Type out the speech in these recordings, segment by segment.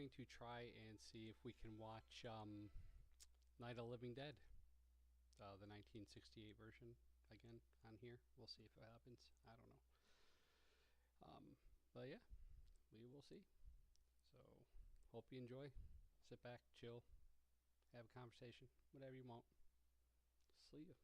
going to try and see if we can watch Night of the Living Dead, the 1968 version again on here. We'll see if it happens. I don't know. But yeah, we will see. So hope you enjoy. Sit back, chill, have a conversation, whatever you want. See ya.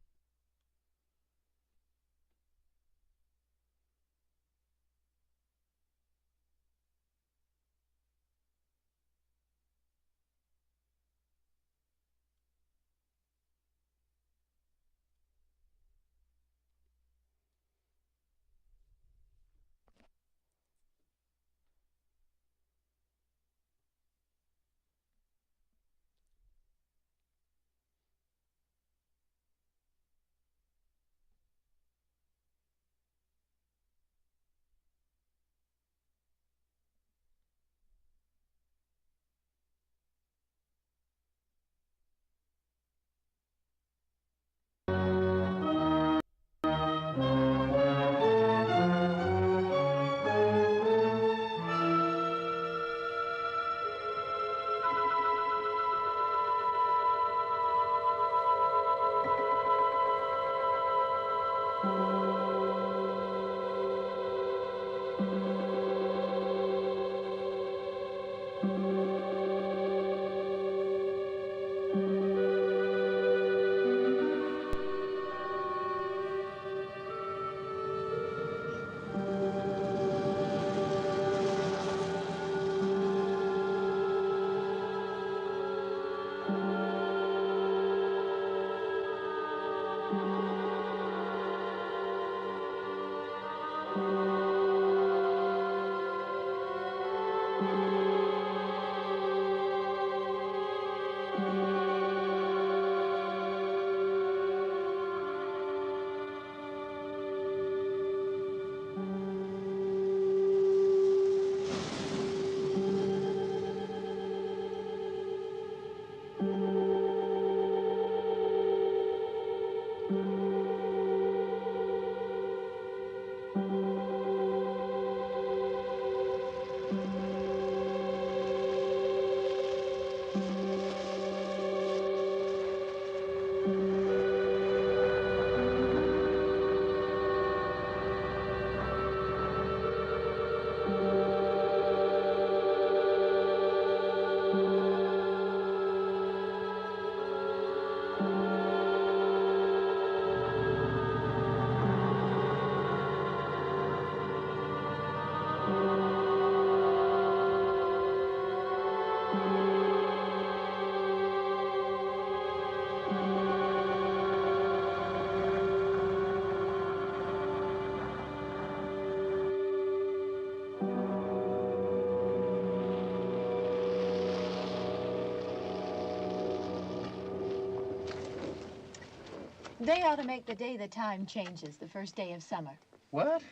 They ought to make the day the time changes, the first day of summer. What?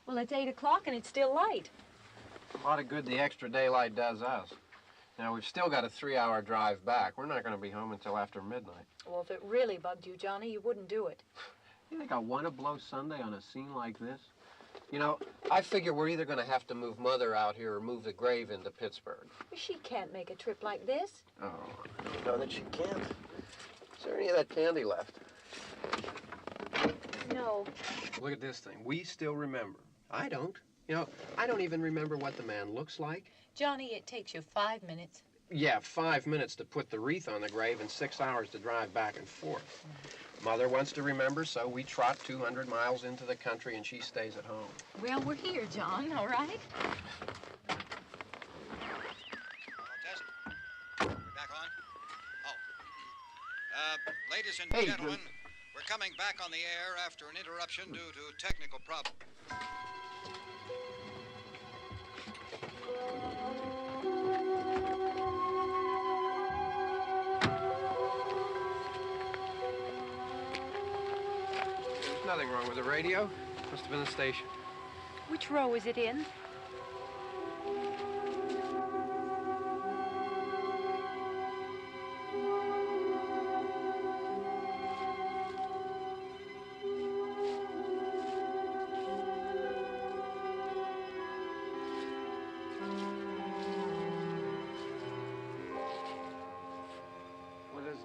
Well, it's 8 o'clock and it's still light. A lot of good the extra daylight does us. Now, we've still got a 3-hour drive back. We're not going to be home until after midnight. Well, if it really bugged you, Johnny, you wouldn't do it. You think I want to blow Sunday on a scene like this? You know, I figure we're either going to have to move Mother out here or move the grave into Pittsburgh. She can't make a trip like this. Oh, I don't know that she can't. Is there any of that candy left? No. Look at this thing. We still remember. I don't. You know, I don't even remember what the man looks like. Johnny, it takes you 5 minutes. Yeah, 5 minutes to put the wreath on the grave and 6 hours to drive back and forth. Mother wants to remember, so we trot 200 miles into the country and she stays at home. Well, we're here, John, all right? Test. We're back on? Oh. Ladies and gentlemen, we're coming back on the air after an interruption due to technical problems. There's nothing wrong with the radio. Must have been the station. Which row is it in?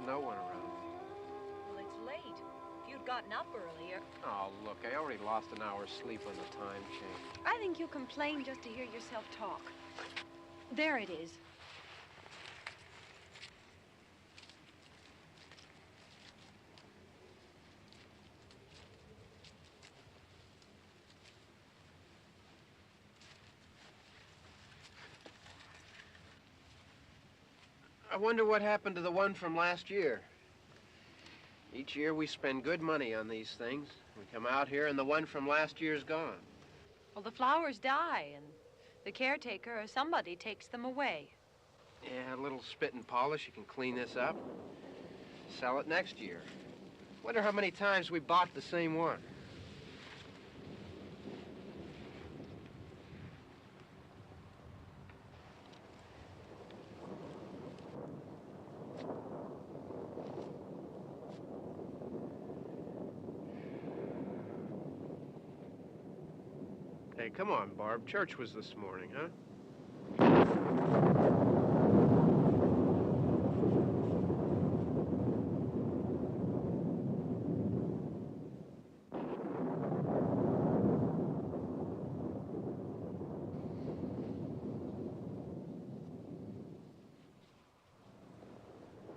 no one around. Well, it's late. If you'd gotten up earlier... Oh, look, I already lost an hour's sleep on the time change. I think you complain just to hear yourself talk. There it is. I wonder what happened to the one from last year. Each year we spend good money on these things. We come out here and the one from last year's gone. Well, the flowers die, and the caretaker or somebody takes them away. Yeah, a little spit and polish, you can clean this up. Sell it next year. Wonder how many times we bought the same one. Hey, come on, Barb. Church was this morning, huh?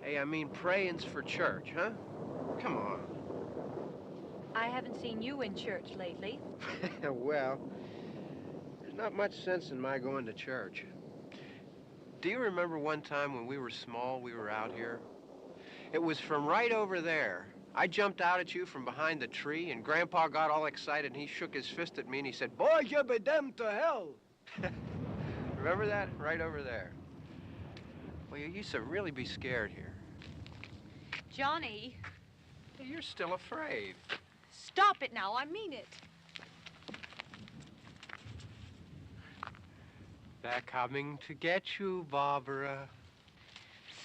Hey, I mean, praying's for church, huh? Come on. I haven't seen you in church lately. Well, there's not much sense in my going to church. Do you remember one time when we were small, we were out here? It was from right over there. I jumped out at you from behind the tree, and Grandpa got all excited, and he shook his fist at me, and he said, "Boy, you'll be damned to hell." Remember that? Right over there. Well, you used to really be scared here. Johnny, Hey, you're still afraid. stop it now. I mean it. They're coming to get you, Barbara.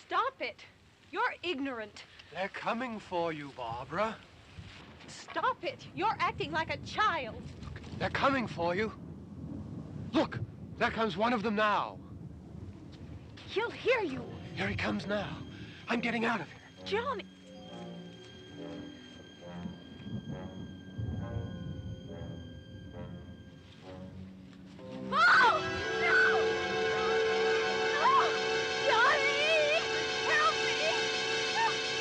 Stop it. You're ignorant. They're coming for you, Barbara. Stop it. You're acting like a child. They're coming for you. Look, there comes one of them now. He'll hear you. Here he comes now. I'm getting out of here. Johnny. Oh! No! No! Johnny! Help me!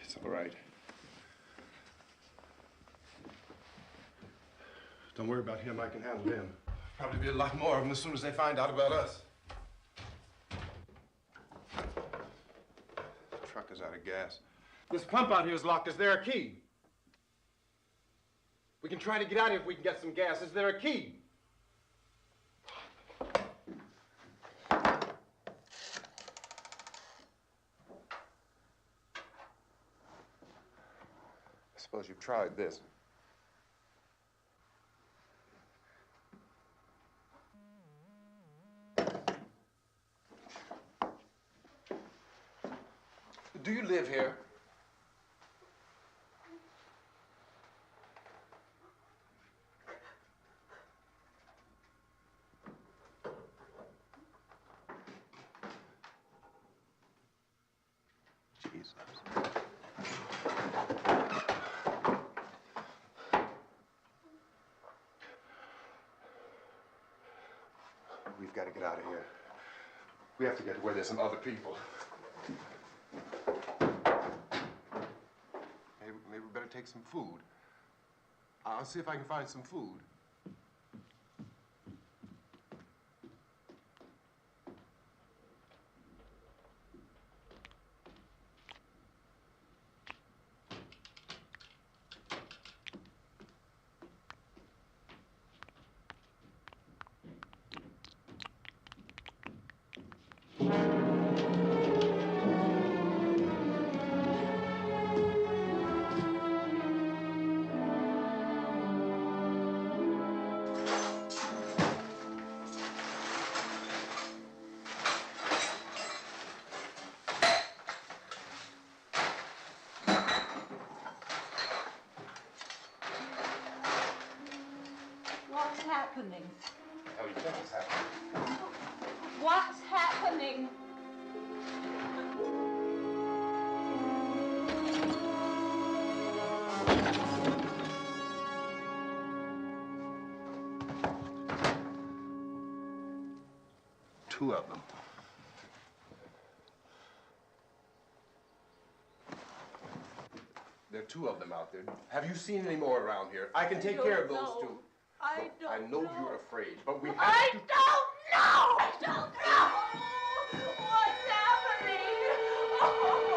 It's all right. Don't worry about him. I can handle him. Probably be a lot more of them as soon as they find out about us. The truck is out of gas. This pump out here is locked. Is there a key? We can try to get out of here if we can get some gas. Is there a key? I suppose you've tried this. Do you live here? Jesus. We've got to get out of here. We have to get to where there's some other people. Maybe we better take some food. I'll see if I can find some food. What's happening? How do you think it's happening? What's happening? Two of them. There are two of them out there. Have you seen any more around here? I can take care of those two. I Look, I know you're afraid, but we have I to... don't know! I don't know! What's happening? Oh.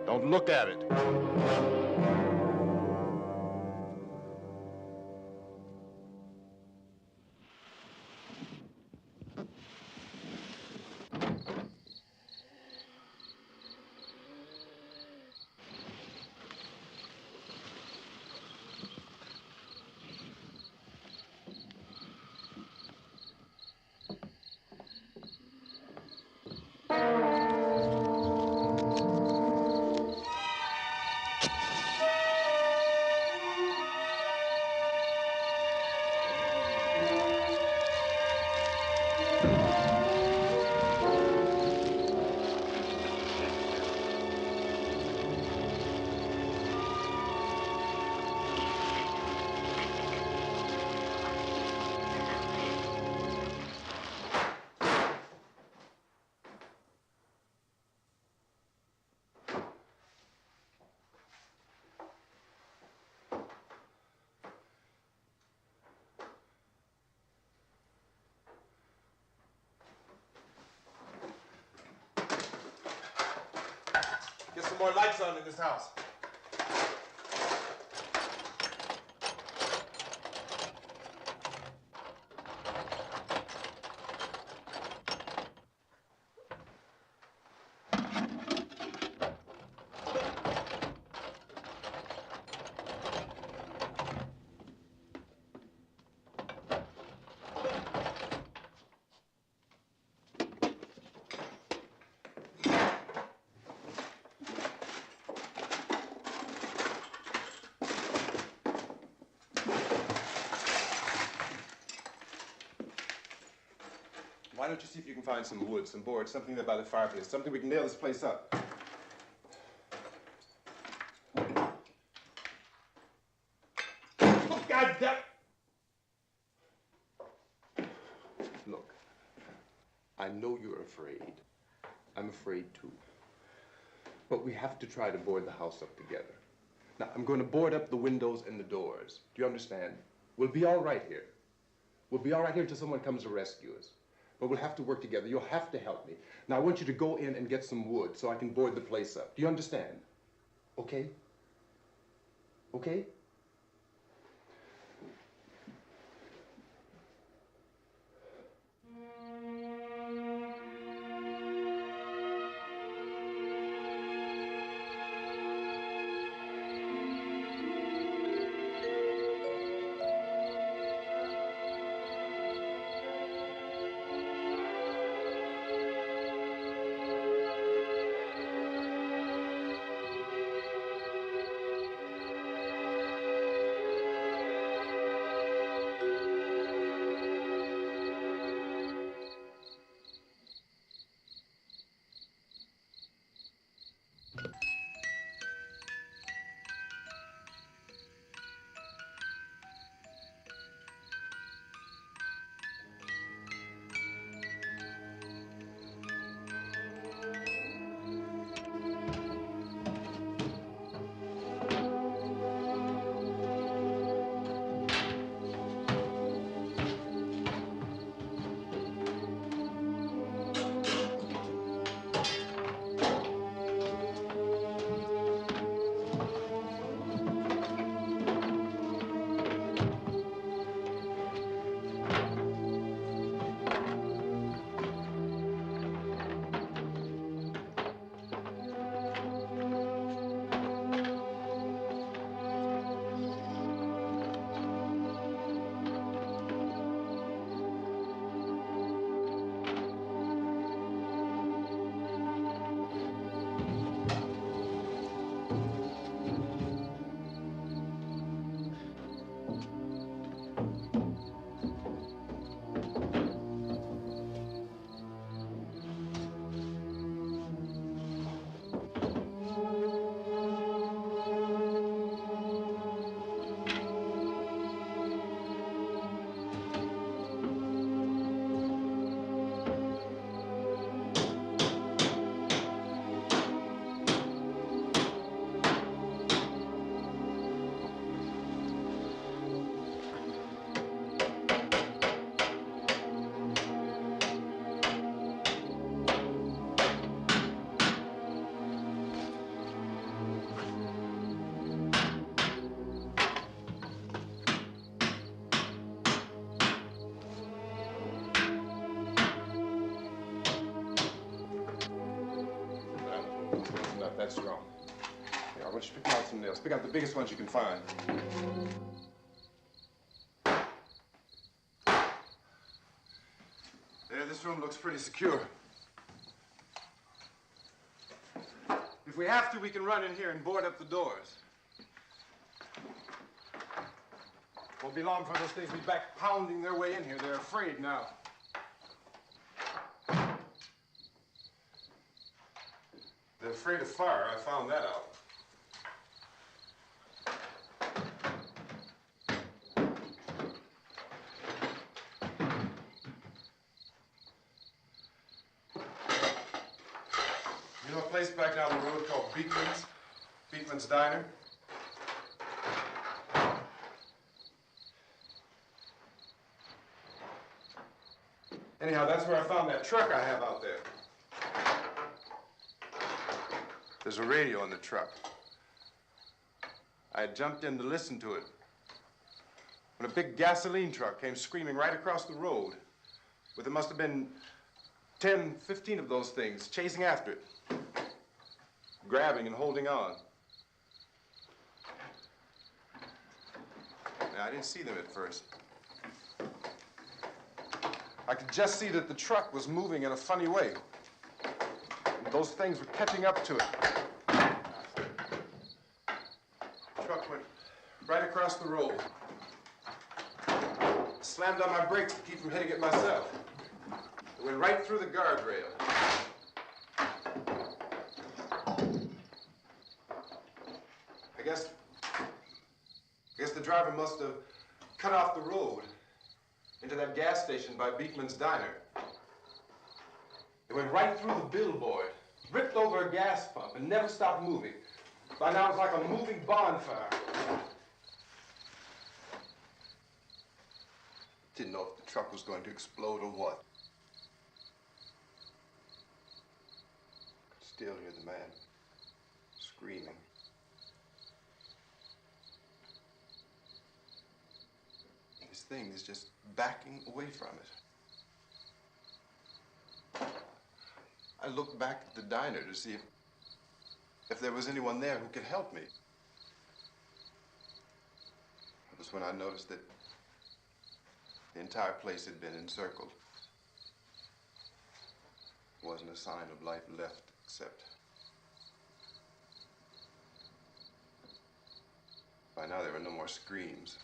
Don't look at it. Get some more lights on in this house. Why don't you see if you can find some wood, some board, something there by the fireplace, something we can nail this place up. Oh, God damn! Look, I know you're afraid. I'm afraid too. But we have to try to board the house up together. Now, I'm going to board up the windows and the doors. Do you understand? We'll be all right here. We'll be all right here until someone comes to rescue us. But we'll have to work together. You'll have to help me. Now, I want you to go in and get some wood so I can board the place up. Do you understand? Okay? Okay? That's wrong. Here, I want you to pick out some nails. Pick out the biggest ones you can find. There, this room looks pretty secure. If we have to, we can run in here and board up the doors. Won't be long before those things will be back pounding their way in here. They're afraid now. They're afraid of fire. I found that out. You know a place back down the road called Beekman's? Beekman's Diner? Anyhow, that's where I found that truck I have out there. There's a radio in the truck. I had jumped in to listen to it when a big gasoline truck came screaming right across the road with there must have been 10, 15 of those things chasing after it, grabbing and holding on. Now, I didn't see them at first. I could just see that the truck was moving in a funny way. And those things were catching up to it. The truck went right across the road. Slammed on my brakes to keep from hitting it myself. It went right through the guardrail. I guess the driver must have cut off the road into that gas station by Beekman's Diner. It went right through the billboard, ripped over a gas pump, and never stopped moving. By now, it's like a moving bonfire. Didn't know if the truck was going to explode or what. Could still hear the man screaming. This thing is just backing away from it. I looked back at the diner to see if there was anyone there who could help me. It was when I noticed that the entire place had been encircled. There wasn't a sign of life left except by now there were no more screams.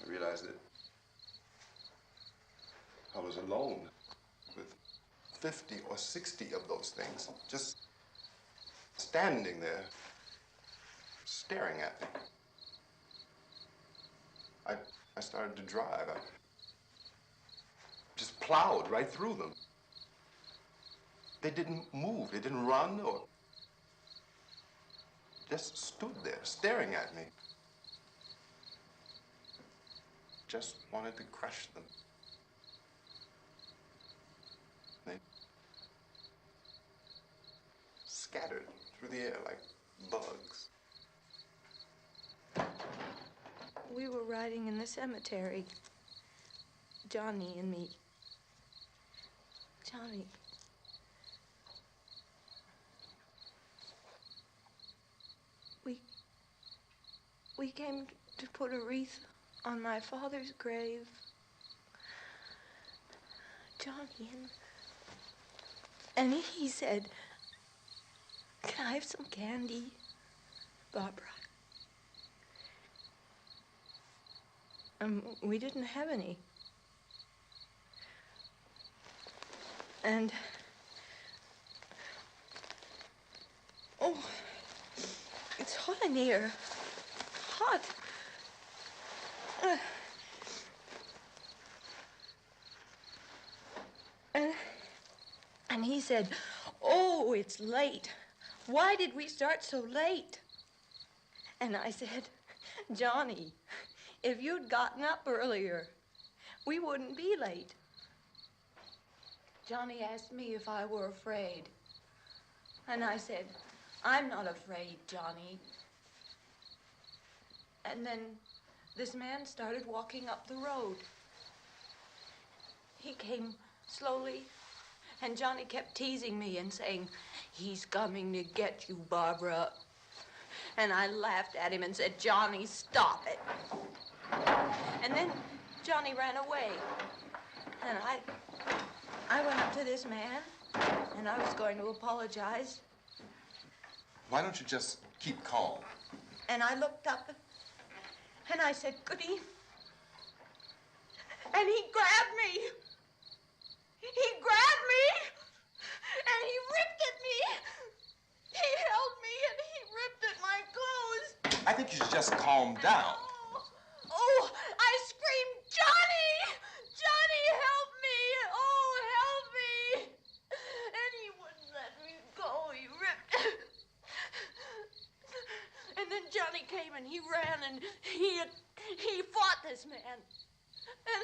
I realized that I was alone with 50 or 60 of those things, just standing there, staring at me. I started to drive. I just plowed right through them. They didn't move. They didn't run or just stood there, staring at me. Just wanted to crush them. They scattered through the air like bugs. We were riding in the cemetery, Johnny and me. Johnny. We came to put a wreath on my father's grave. Johnny, and he said, "Can I have some candy, Barbra?" We didn't have any. And, oh, it's hot in here. Hot. And he said, "Oh, it's late. Why did we start so late?" And I said, "Johnny, if you'd gotten up earlier, we wouldn't be late." Johnny asked me if I were afraid. And I said, "I'm not afraid, Johnny." And then this man started walking up the road. He came slowly, and Johnny kept teasing me and saying, "He's coming to get you, Barbara." And I laughed at him and said, "Johnny, stop it." And then Johnny ran away. And I went up to this man, and I was going to apologize. Why don't you just keep calm? And I looked up, and I said, "Goody." And he grabbed me. He grabbed me, and he ripped at me. He held me, and he ripped at my clothes. I think you should just calm down. Oh, I screamed, "Johnny! Johnny, help me! Oh, help me!" And he wouldn't let me go. He ripped. And then Johnny came and he ran and he fought this man. And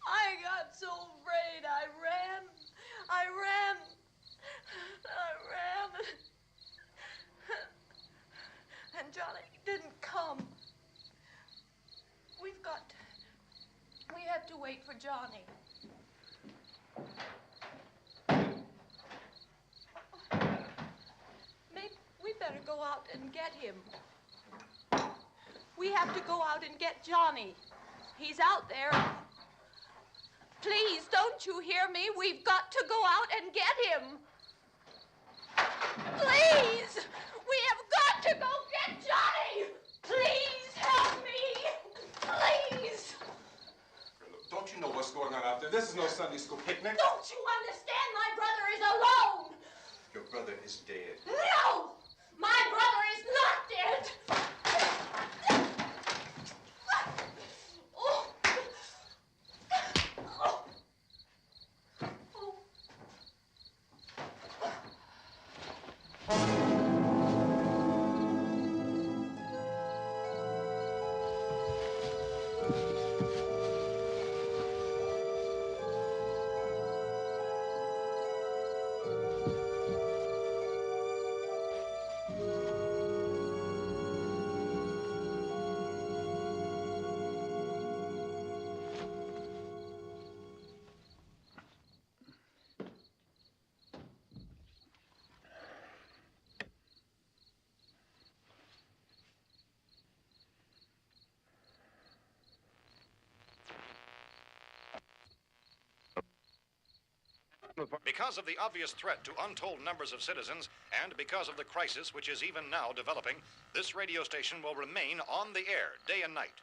I got so afraid. I ran. And Johnny didn't come. We have to wait for Johnny. Maybe we better go out and get him. We have to go out and get Johnny. He's out there. Please, don't you hear me? We've got to go out and get him. Please! We have got to go get Johnny! Please help me! Please! Look, don't you know what's going on out there? This is no Sunday school picnic. Don't you understand? My brother is alone! Your brother is dead. No! My brother is not dead! Oh. Oh. Because of the obvious threat to untold numbers of citizens, and because of the crisis which is even now developing, this radio station will remain on the air day and night.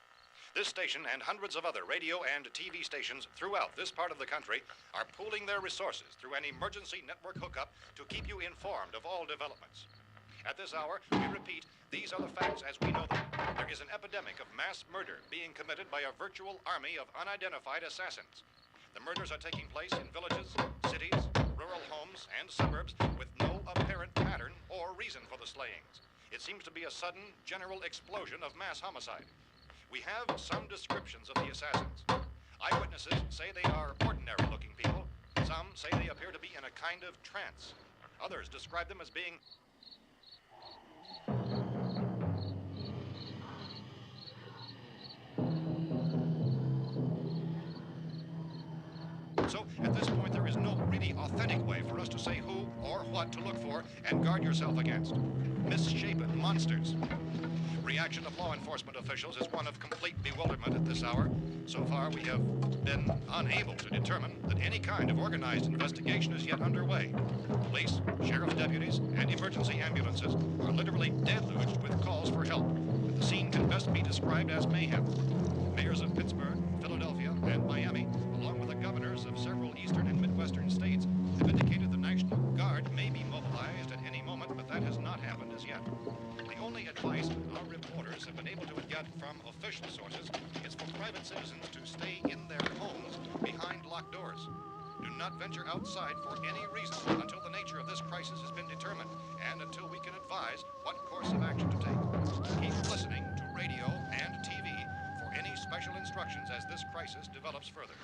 This station and hundreds of other radio and TV stations throughout this part of the country are pooling their resources through an emergency network hookup to keep you informed of all developments. At this hour, we repeat, these are the facts as we know them. There is an epidemic of mass murder being committed by a virtual army of unidentified assassins. The murders are taking place in villages, cities, rural homes, and suburbs with no apparent pattern or reason for the slayings. It seems to be a sudden, general explosion of mass homicide. We have some descriptions of the assassins. Eyewitnesses say they are ordinary-looking people. Some say they appear to be in a kind of trance. Others describe them as being So, at this point, there is no really authentic way for us to say who or what to look for and guard yourself against. Misshapen monsters. Reaction of law enforcement officials is one of complete bewilderment at this hour. So far, we have been unable to determine that any kind of organized investigation is yet underway. Police, sheriff's deputies, and emergency ambulances are literally deluged with calls for help. The scene can best be described as mayhem. Mayors of Pittsburgh, Philadelphia, and Miami, along with the governors of several eastern and midwestern states, have indicated the National Guard may be mobilized at any moment, but that has not happened as yet. The only advice our reporters have been able to get from official sources is for private citizens to stay in their homes behind locked doors. Do not venture outside for any reason until the nature of this crisis has been determined and until we can advise what course of action to take. Keep listening to radio and TV for any special instructions as this crisis develops further.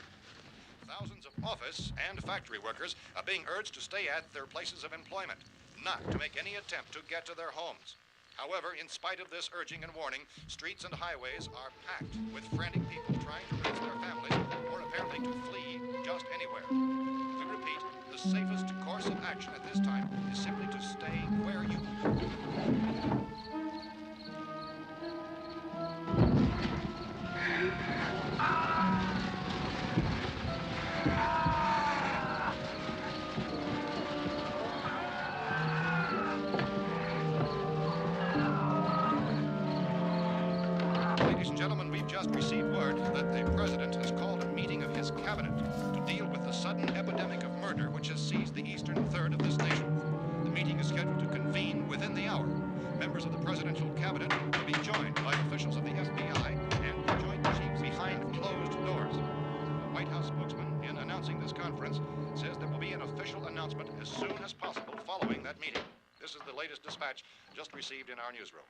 Thousands of office and factory workers are being urged to stay at their places of employment, not to make any attempt to get to their homes. However, in spite of this urging and warning, streets and highways are packed with frantic people trying to raise their families or apparently to flee just anywhere. We repeat, the safest course of action at this time is simply to stay where you are. Ladies and gentlemen, we've just received word that the President has called a meeting of his cabinet to deal with the sudden epidemic of murder which has seized the eastern third of this nation. The meeting is scheduled to convene within the hour. Members of the presidential cabinet will be joined by officials of the FBI and joint chiefs behind closed doors. A White House spokesman, in announcing this conference, says there will be an official announcement as soon as possible following that meeting. This is the latest dispatch just received in our newsroom.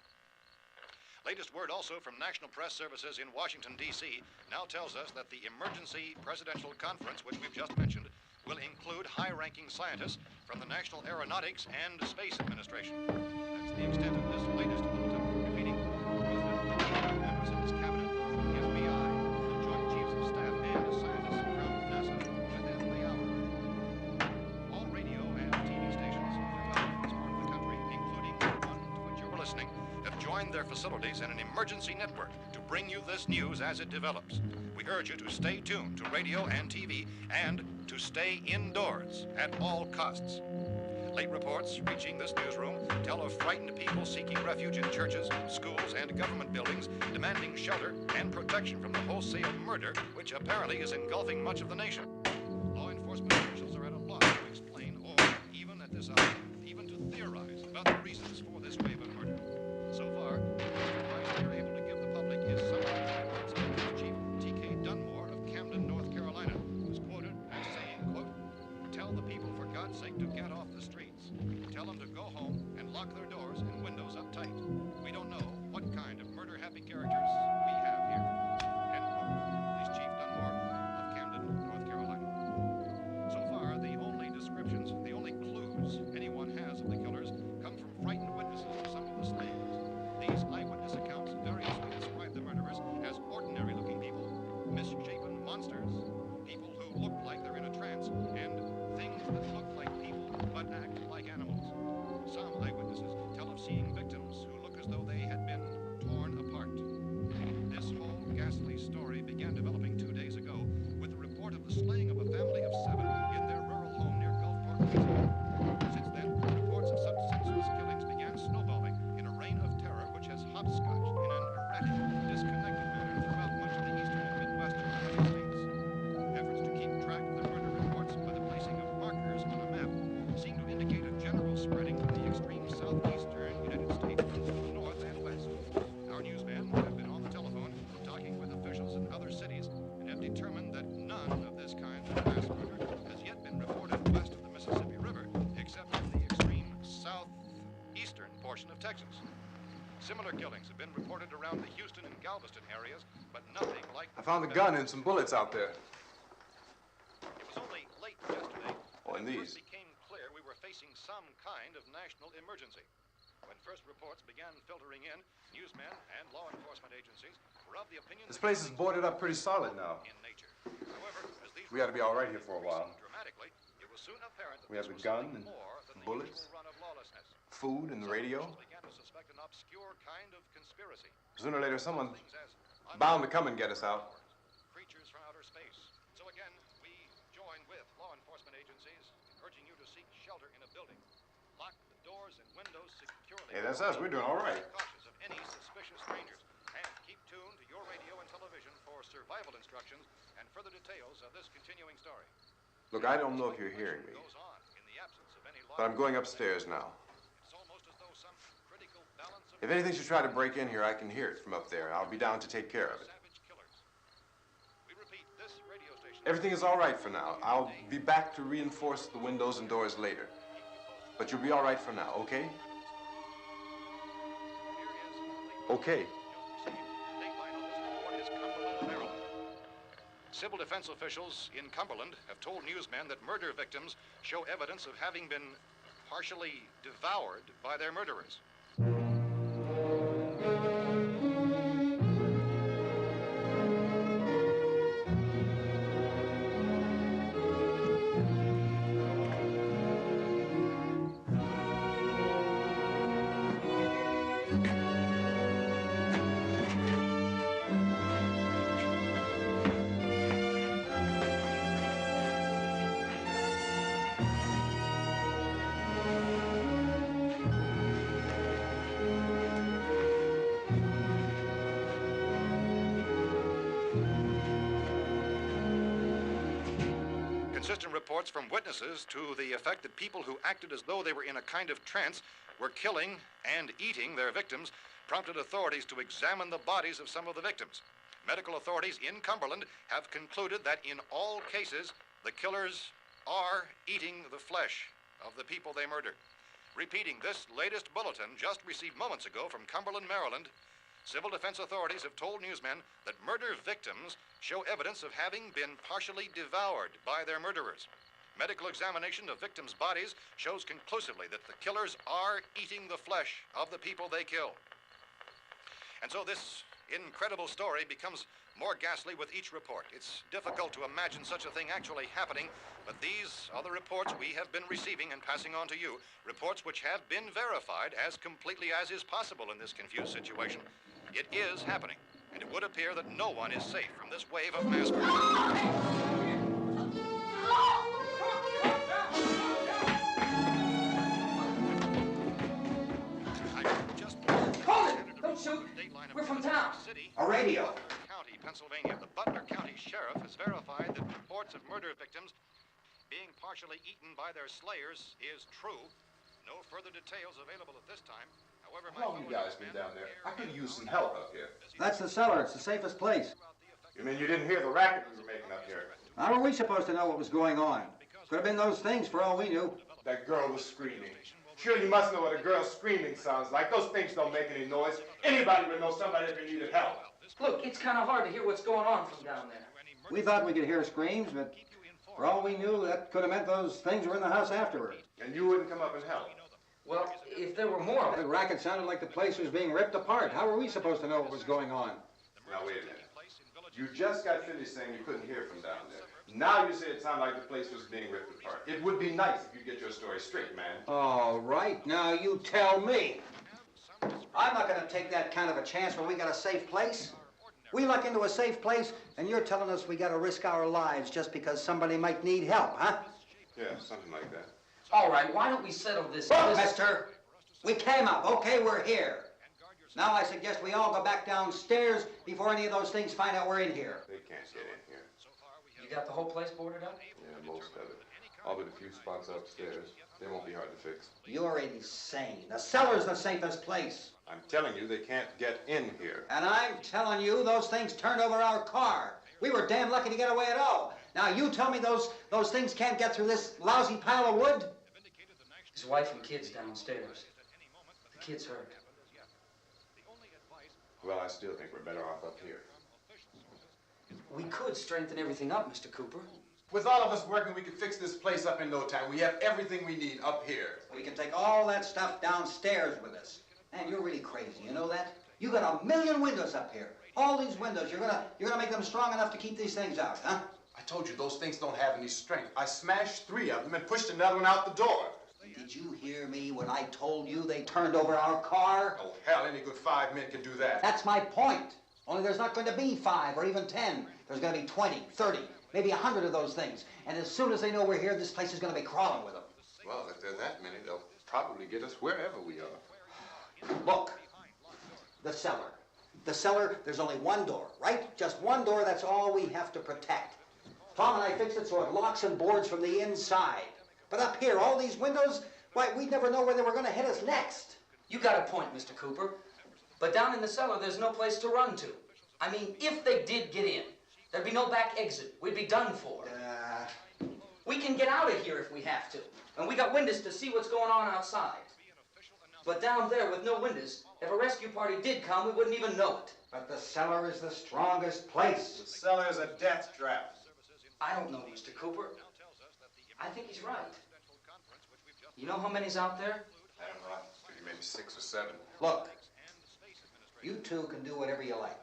Latest word also from National Press Services in Washington, D.C. now tells us that the emergency presidential conference, which we've just mentioned, will include high-ranking scientists from the National Aeronautics and Space Administration. That's the extent of this latest bulletin. Repeating, the President, members of his cabinet, the FBI, the Joint Chiefs of Staff, and scientists from NASA within the hour. All radio and TV stations throughout this part of the country, including the one to which you're listening, have joined their facilities in an emergency network to bring you this news as it develops. We urge you to stay tuned to radio and TV and to stay indoors at all costs. Late reports reaching this newsroom tell of frightened people seeking refuge in churches, schools, and government buildings, demanding shelter and protection from the wholesale murder which apparently is engulfing much of the nation. Law enforcement officials are at a loss to explain or, even at this hour, even to theorize about the reasons for this wave of murder. So far, the best advice we are able to give the public is summary reports of Police Chief T.K. Dunmore of Camden, North Carolina, who's quoted as saying, quote, "Tell the people for God's sake to get off the streets. Tell them to go home and lock their doors and windows up tight. We don't know what kind of murder-happy characters we have here." End quote. Police Chief Dunmore of Camden, North Carolina. So far, the only descriptions, the only clues anyone has of the killers come from frightened witnesses of some of the slayings. These eyewitness accounts variously describe the murderers as ordinary-looking people, misshapen monsters, people who look like they're in a trance, and things that look like people but act like animals. Some eyewitnesses tell of seeing victims who look as though they had been torn apart. This whole ghastly story began developing 2 days ago with the report of the slaying of a family of 7 in their rural home near Gulfport, Louisiana. Since then, reports of such senseless killings began snowballing in a reign of terror which has hopscotched in an erratic, disconnected manner throughout much of the eastern and midwestern United States. Efforts to keep track of the murder reports by the placing of markers on a map seem to indicate a general spreading from the extreme southeastern United States to the north and west. Our newsmen have been on the telephone talking with officials in other cities and have determined that none of this kind of mass murder has yet been reported west of the Mississippi River, except in the extreme southeastern portion of Texas. Similar killings have been reported around the Houston and Galveston areas, but nothing like... I found a gun and some bullets out there. It was only late yesterday Oh, and that it these. first became clear we were facing some kind of national emergency. When first reports began filtering in, newsmen and law enforcement agencies were of the opinion This that place is killings boarded were up pretty solid now. in nature. However, as these We ought to be all right here for a while. dramatically, it was soon apparent that We have this the was gun something and more than the bullets, usual run of lawlessness. food, and the Some radio. officials began to suspect an obscure kind of conspiracy. Sooner or later, someone's Things as bound to come and get us out. creatures from outer space. So again, we join with law enforcement agencies in urging you to seek shelter in a building. Lock the doors and windows securely. Hey, that's us. We're doing all right. Be cautious of any suspicious strangers. And keep tuned to your radio and television for survival instructions and further details of this continuing story. Look, I don't know if you're hearing me, Goes on in the absence of any but I'm going upstairs now. It's almost as though some critical balance of If anything should try to break in here, I can hear it from up there. I'll be down to take care of it. savage killers. We repeat, this radio station. Everything is all right for now. I'll be back to reinforce the windows and doors later. But you'll be all right for now, okay? Okay. Civil defense officials in Cumberland have told newsmen that murder victims show evidence of having been partially devoured by their murderers. Consistent reports from witnesses to the effect that people who acted as though they were in a kind of trance were killing and eating their victims prompted authorities to examine the bodies of some of the victims. Medical authorities in Cumberland have concluded that in all cases, the killers are eating the flesh of the people they murdered. Repeating this latest bulletin just received moments ago from Cumberland, Maryland, civil defense authorities have told newsmen that murder victims show evidence of having been partially devoured by their murderers. Medical examination of victims' bodies shows conclusively that the killers are eating the flesh of the people they kill. And so this incredible story becomes more ghastly with each report. It's difficult to imagine such a thing actually happening, but these are the reports we have been receiving and passing on to you, reports which have been verified as completely as is possible in this confused situation. It is happening, and it would appear that no one is safe from this wave of mass murder. Don't shoot. We're from town. A radio. County, Pennsylvania. The Butler County Sheriff has verified that reports of murder victims being partially eaten by their slayers is true. No further details available at this time. However, How long you guys been down there? I could use some help up here. That's the cellar. It's the safest place. You mean you didn't hear the racket we were making up here? How were we supposed to know what was going on? Could have been those things for all we knew. That girl was screaming. Sure, you must know what a girl screaming sounds like. Those things don't make any noise. Anybody would know somebody ever needed help. Look, it's kind of hard to hear what's going on from down there. We thought we could hear screams, but for all we knew, that could have meant those things were in the house afterward. And you wouldn't come up and help? Well, if there were more of The them. racket sounded like the place was being ripped apart. How were we supposed to know what was going on? Now, wait a minute. You just got finished saying you couldn't hear from down there. Now you say it sounded like the place was being ripped apart. It would be nice if you get your story straight, man. All right, now you tell me. I'm not going to take that kind of a chance when we got a safe place. We luck into a safe place, and you're telling us we got to risk our lives just because somebody might need help, huh? Yeah, something like that. All right, why don't we settle this? Look, mister, we came up. Okay, we're here. Now I suggest we all go back downstairs before any of those things find out we're in here. They can't get in here. You got the whole place boarded up? Yeah, most of it. All but a few spots upstairs. They won't be hard to fix. You're insane. The cellar's the safest place. I'm telling you, they can't get in here. And I'm telling you, those things turned over our car. We were damn lucky to get away at all. Now you tell me those things can't get through this lousy pile of wood? His wife and kids downstairs. The kid's hurt. Well, I still think we're better off up here. We could strengthen everything up, Mr. Cooper. With all of us working, we could fix this place up in no time. We have everything we need up here. We can take all that stuff downstairs with us. Man, you're really crazy, you know that? You got 1,000,000 windows up here. All these windows, you're gonna make them strong enough to keep these things out, huh? I told you, those things don't have any strength. I smashed 3 of them and pushed another one out the door. Did you hear me when I told you they turned over our car? Oh, hell, any good 5 men can do that. That's my point. Only there's not going to be 5 or even 10. There's going to be 20, 30, maybe 100 of those things. And as soon as they know we're here, this place is going to be crawling with them. Well, if there are that many, they'll probably get us wherever we are. Look, the cellar. The cellar, there's only one door, right? Just one door, that's all we have to protect. Tom and I fixed it so it locks and boards from the inside. But up here, all these windows, why, we'd never know where they were going to hit us next. You got a point, Mr. Cooper. But down in the cellar, there's no place to run to. I mean, if they did get in, there'd be no back exit. We'd be done for. We can get out of here if we have to. And we got windows to see what's going on outside. But down there with no windows, if a rescue party did come, we wouldn't even know it. But the cellar is the strongest place. The cellar is a death trap. I don't know, Mr. Cooper. I think he's right. You know how many's out there? I don't know. Maybe 6 or 7. Look, you two can do whatever you like.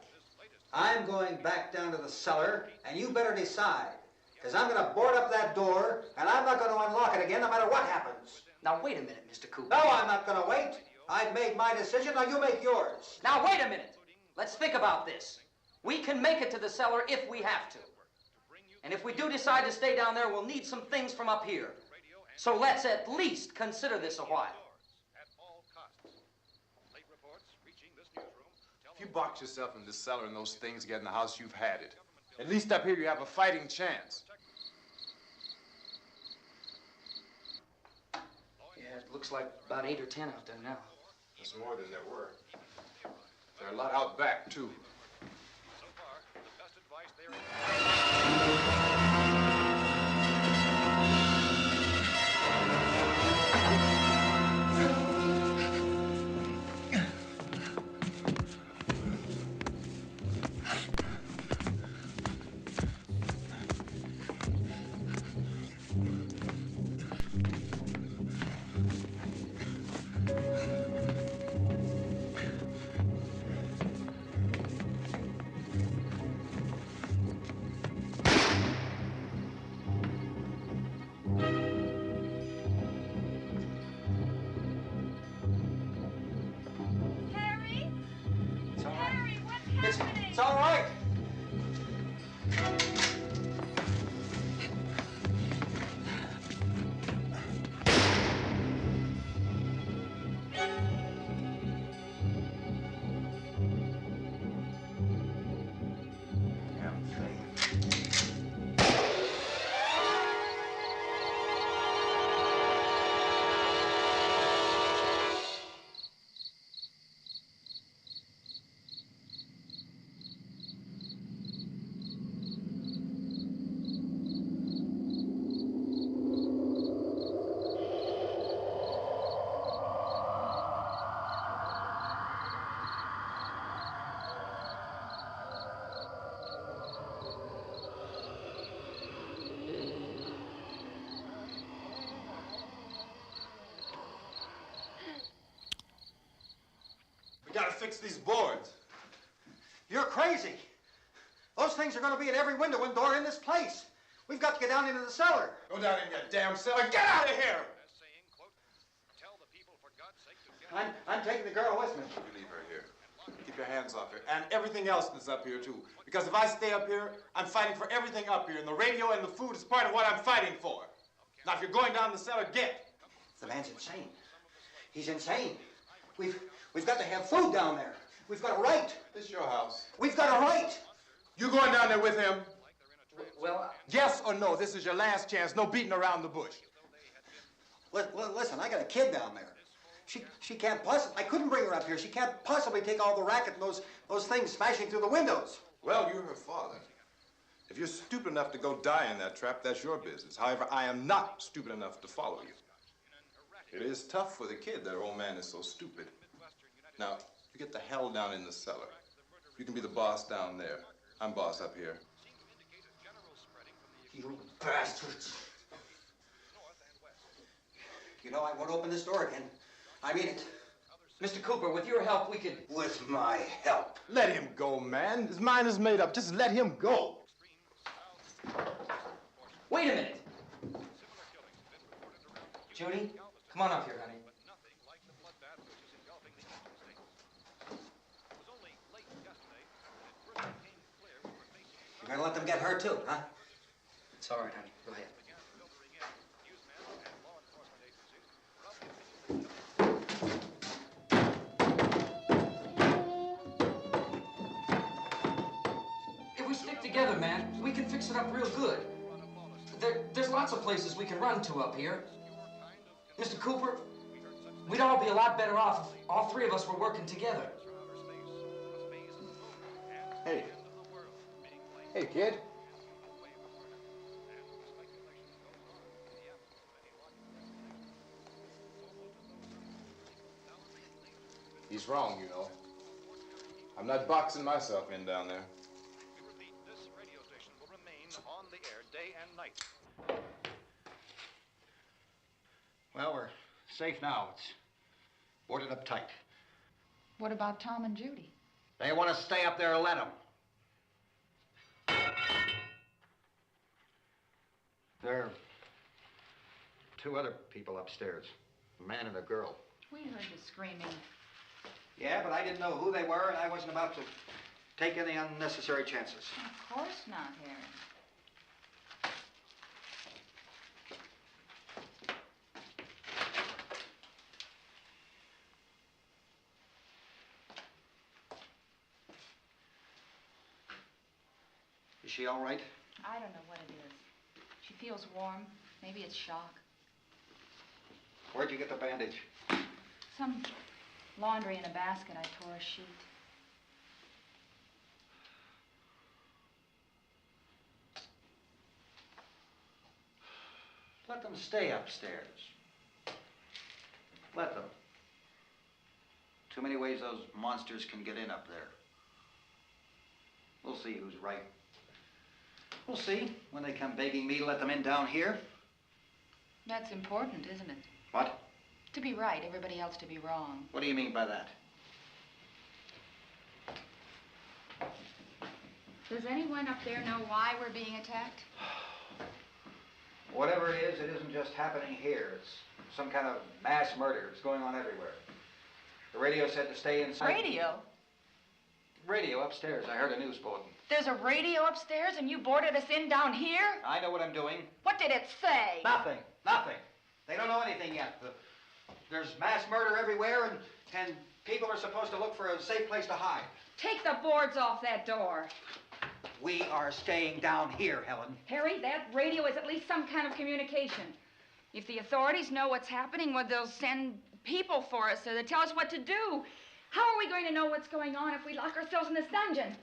I'm going back down to the cellar, and you better decide. Because I'm going to board up that door, and I'm not going to unlock it again no matter what happens. Now, wait a minute, Mr. Cooper. No, I'm not going to wait. I've made my decision, now you make yours. Now, wait a minute. Let's think about this. We can make it to the cellar if we have to. And if we do decide to stay down there, we'll need some things from up here. So let's at least consider this a while. If you box yourself in this cellar and those things get in the house, you've had it. At least up here you have a fighting chance. looks like about 8 or 10 out there now. There's more than there were. There are a lot out back, too. So far, the best advice there is... It's all right. We gotta fix these boards. You're crazy. Those things are going to be in every window and door in this place. We've got to get down into the cellar. Go down in your damn cellar. Get out of here! I'm taking the girl with me. You leave her here. Keep your hands off her. And everything else that's up here, too. Because if I stay up here, I'm fighting for everything up here. And the radio and the food is part of what I'm fighting for. Now, if you're going down the cellar, get. The man's insane. He's insane. We've got to have food down there. We've got a right. This is your house. We've got a right. You going down there with him? Well, Yes or no? This is your last chance. No beating around the bush. Listen, I got a kid down there. She can't possibly. I couldn't bring her up here. She can't possibly take all the racket and those things smashing through the windows. Well, you're her father. If you're stupid enough to go die in that trap, that's your business. However, I am not stupid enough to follow you. It is tough for the kid that her old man is so stupid. Now, you get the hell down in the cellar. You can be the boss down there. I'm boss up here. You bastards. You know, I won't open this door again. I mean it. Mr. Cooper, with your help, we could... With my help. Let him go, man. His mind is made up. Just let him go. Wait a minute. Judy, come on up here, honey. You're gonna let them get hurt too, huh? It's all right, honey. Go ahead. If we stick together, man, we can fix it up real good. There's lots of places we can run to up here. Mr. Cooper, we'd all be a lot better off if all three of us were working together. Hey. Hey, kid. He's wrong, you know. I'm not boxing myself in down there. This radio station will remain on the air day and night. Well, we're safe now. It's boarded up tight. What about Tom and Judy? They want to stay up there, let them. There are two other people upstairs, a man and a girl. We heard the screaming. Yeah, but I didn't know who they were, and I wasn't about to take any unnecessary chances. Of course not, Harry. Is she all right? I don't know what it is. She feels warm. Maybe it's shock. Where'd you get the bandage? Some laundry in a basket. I tore a sheet. Let them stay upstairs. Let them. Too many ways those monsters can get in up there. We'll see who's right. We'll see when they come begging me to let them in down here. That's important, isn't it? What? To be right, everybody else to be wrong. What do you mean by that? Does anyone up there know why we're being attacked? Whatever it isn't just happening here. It's some kind of mass murder. It's going on everywhere. The radio said to stay inside. Radio? Radio upstairs. I heard a news bulletin. There's a radio upstairs and you boarded us in down here? I know what I'm doing. What did it say? Nothing. Nothing. They don't know anything yet. There's mass murder everywhere, and people are supposed to look for a safe place to hide. Take the boards off that door. We are staying down here, Helen. Harry, that radio is at least some kind of communication. If the authorities know what's happening, well, they'll send people for us so they tell us what to do. How are we going to know what's going on if we lock ourselves in this dungeon?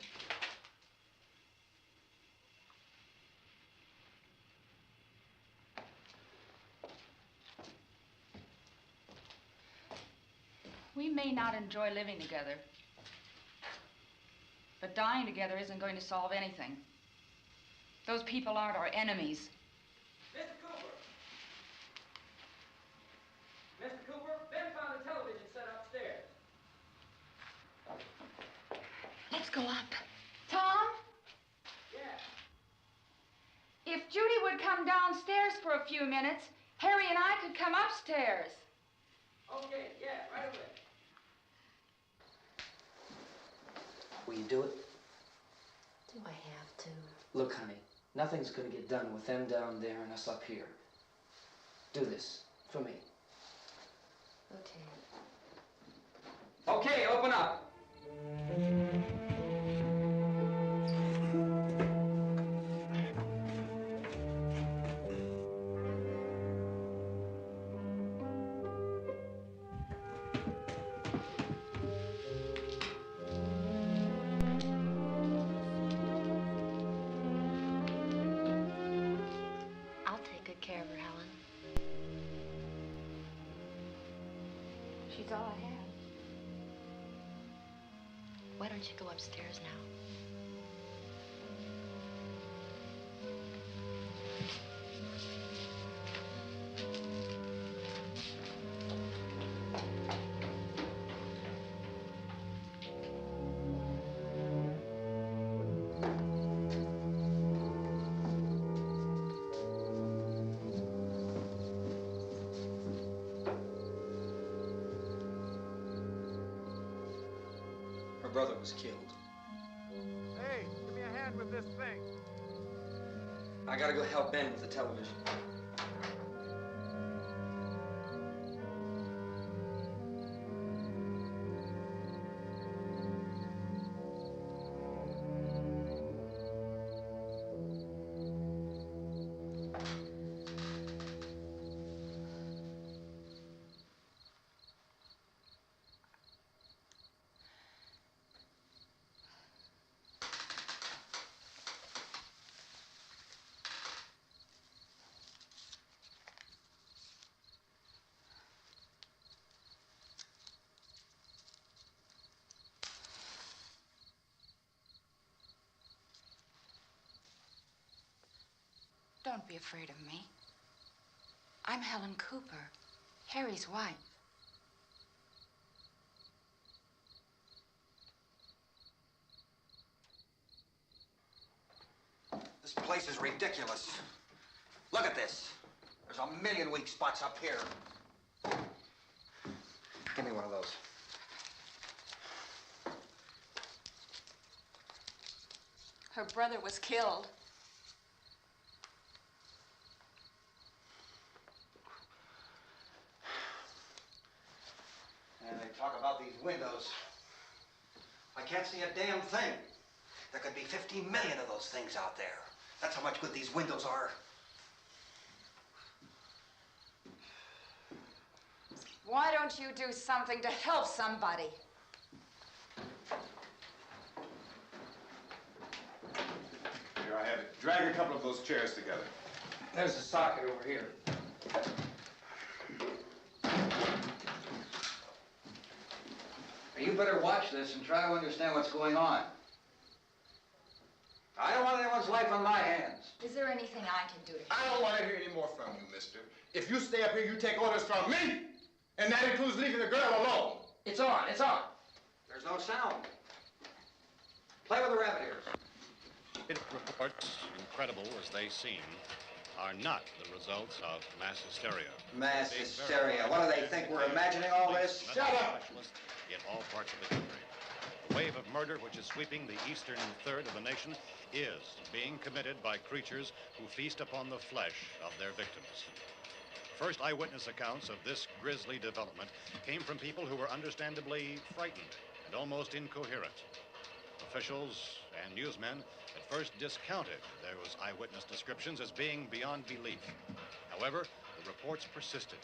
We may not enjoy living together, but dying together isn't going to solve anything. Those people aren't our enemies. Mr. Cooper! Mr. Cooper, Ben found a television set upstairs. Let's go up. Tom? Yeah. If Judy would come downstairs for a few minutes, Harry and I could come upstairs. Okay, yeah, right away. Will you do it? Do I have to? Look, honey, nothing's gonna get done with them down there and us up here. Do this for me. Okay. Okay, open up. I'll take good care of her, Helen. She's all I have. Why don't you go upstairs now? Her brother was killed. Hey, give me a hand with this thing. I gotta go help Ben with the television. Don't be afraid of me. I'm Helen Cooper, Harry's wife. This place is ridiculous. Look at this. There's a million weak spots up here. Give me one of those. Her brother was killed. And they talk about these windows. I can't see a damn thing. There could be 15 million of those things out there. That's how much good these windows are. Why don't you do something to help somebody? Here, I have it. Drag a couple of those chairs together. There's the socket over here. You better watch this and try to understand what's going on. I don't want anyone's life on my hands. Is there anything I can do to I don't want to hear any more from you, mister. If you stay up here, you take orders from me. And that includes leaving the girl alone. It's on, it's on. There's no sound. Play with the rabbit ears. Reports, incredible as they seem, are not the results of mass hysteria. Mass hysteria. What do they think? We're imagining all this? Shut up! In all parts of the country. The wave of murder which is sweeping the eastern third of the nation is being committed by creatures who feast upon the flesh of their victims. First eyewitness accounts of this grisly development came from people who were understandably frightened and almost incoherent. Officials and newsmen at first discounted those eyewitness descriptions as being beyond belief. However, the reports persisted.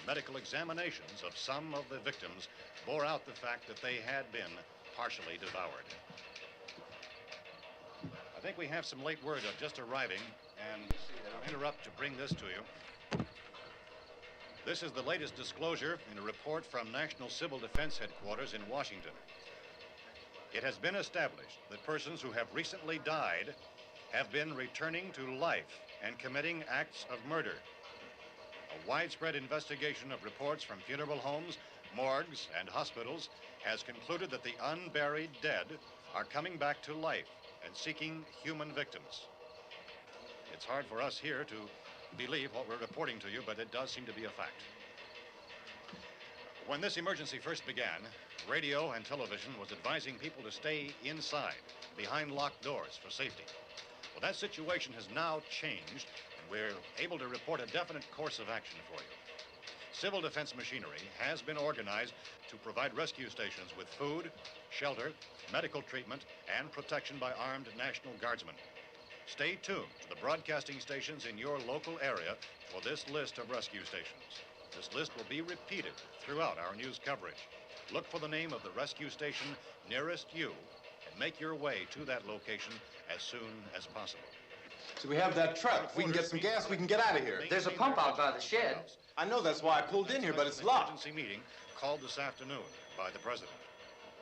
Medical examinations of some of the victims bore out the fact that they had been partially devoured. I think we have some late word just arriving, and I'll interrupt to bring this to you. This is the latest disclosure in a report from National Civil Defense Headquarters in Washington. It has been established that persons who have recently died have been returning to life and committing acts of murder. A widespread investigation of reports from funeral homes, morgues, and hospitals has concluded that the unburied dead are coming back to life and seeking human victims. It's hard for us here to believe what we're reporting to you, but it does seem to be a fact. When this emergency first began, radio and television was advising people to stay inside, behind locked doors for safety. Well, that situation has now changed, and we're able to report a definite course of action for you. Civil defense machinery has been organized to provide rescue stations with food, shelter, medical treatment, and protection by armed National Guardsmen. Stay tuned to the broadcasting stations in your local area for this list of rescue stations. This list will be repeated throughout our news coverage. Look for the name of the rescue station nearest you and make your way to that location as soon as possible. So we have that truck. If we can get some gas, we can get out of here. There's a pump out by the shed. I know, that's why I pulled in here, but it's locked. Emergency meeting called this afternoon by the President.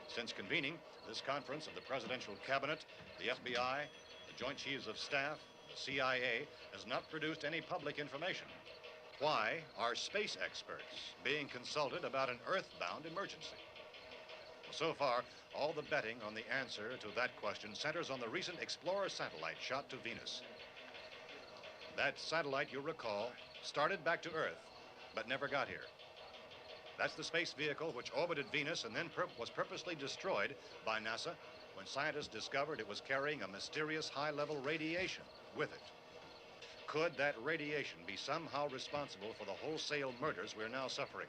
Since convening this conference of the Presidential Cabinet, the FBI, the Joint Chiefs of Staff, the CIA has not produced any public information. Why are space experts being consulted about an earthbound emergency? So far, all the betting on the answer to that question centers on the recent Explorer satellite shot to Venus. That satellite, you'll recall, started back to Earth, but never got here. That's the space vehicle which orbited Venus and then was purposely destroyed by NASA when scientists discovered it was carrying a mysterious high-level radiation with it. Could that radiation be somehow responsible for the wholesale murders we're now suffering?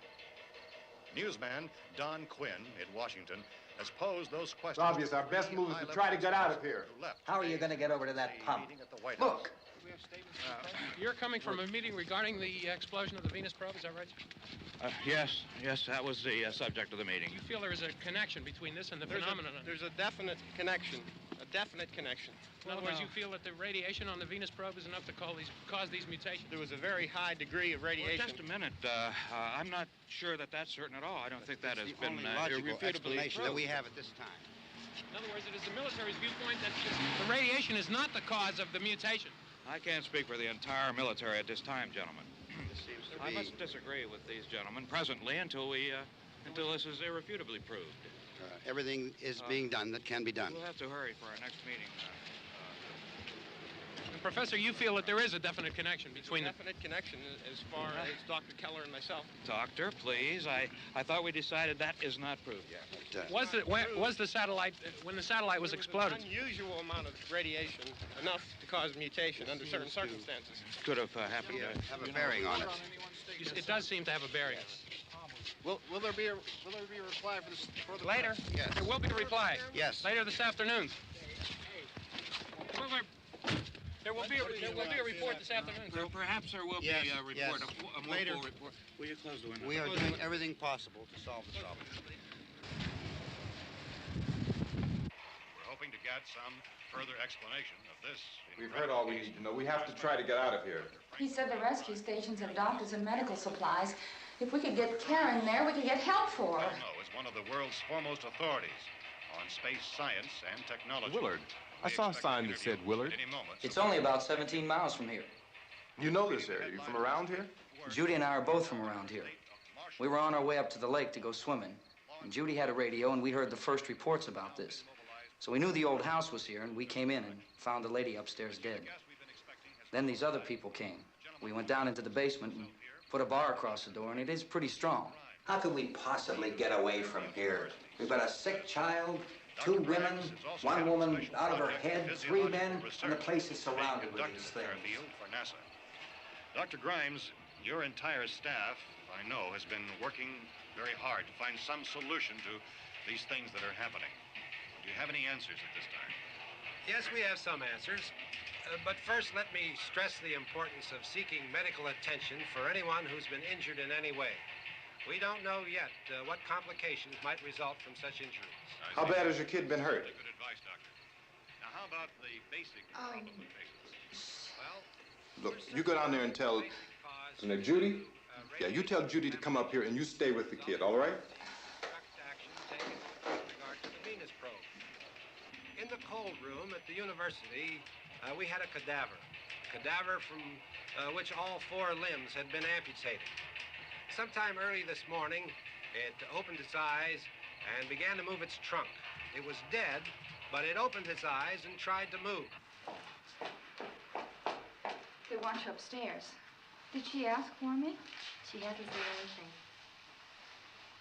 Newsman Don Quinn in Washington has posed those questions. It's obvious our best move is to try to get out of here. How are you going to get over to that pump? Look. You're coming from a meeting regarding the explosion of the Venus probe, is that right? Yes, that was the subject of the meeting. You feel there is a connection between this and the phenomenon? There's a definite connection. A definite connection. In other words, you feel that the radiation on the Venus probe is enough to cause these mutations? There was a very high degree of radiation. Well, just a minute. I'm not sure that that's certain at all. I don't think that has been logical explanation that we proved. have at this time. In other words, it is the military's viewpoint that the radiation is not the cause of the mutation. I can't speak for the entire military at this time, gentlemen. This seems to I be... must disagree with these gentlemen presently until this is irrefutably proved. Everything is being done that can be done. We'll have to hurry for our next meeting. And Professor, you feel that there is a definite connection between them? Definite connection as far as Dr. Keller and myself. Doctor, please. I thought we decided that is not proved yet. But, was the satellite, when the satellite was exploded? An unusual amount of radiation, enough to cause mutation under certain circumstances. Could have happened. Have a bearing on it. It does seem to have a bearing. Will there be a reply for the Later? Yes. There will be a reply. Yes. Later this afternoon. There will be a report this afternoon, sir. Perhaps there will be a report, a more Later. full report. Will you close the window? We are doing everything possible to solve the problem. We're hoping to get some further explanation of this. We've heard all we need to know. We have to try to get out of here. He said the rescue stations have doctors and medical supplies. If we could get care in there, we could get help for her. Elmo is one of the world's foremost authorities on space science and technology. Willard. I saw a sign that said Willard. It's only about 17 miles from here. You know this area. You from around here? Judy and I are both from around here. We were on our way up to the lake to go swimming, and Judy had a radio, and we heard the first reports about this. So we knew the old house was here, and we came in and found the lady upstairs dead. Then these other people came. We went down into the basement and put a bar across the door, and it is pretty strong. How could we possibly get away from here? We've got a sick child, 2 women, 1 woman out of her head, 3 men, and the place is surrounded with these things. For NASA. Dr. Grimes, your entire staff, I know, has been working very hard to find some solution to these things that are happening. Do you have any answers at this time? Yes, we have some answers. But first, let me stress the importance of seeking medical attention for anyone who's been injured in any way. We don't know yet what complications might result from such injuries. How bad has your kid been hurt? Good advice, Doctor. Now, how about the basic problem of patients? Well, Look, you go down there and tell Judy? Yeah, you tell Judy to come up here and you stay with the kid, all right? action taken with regard to the Venus probe. In the cold room at the university, we had a cadaver from which all 4 limbs had been amputated. Sometime early this morning, it opened its eyes and began to move its trunk. It was dead, but it opened its eyes and tried to move. They want you upstairs. Did she ask for me? She hasn't said anything.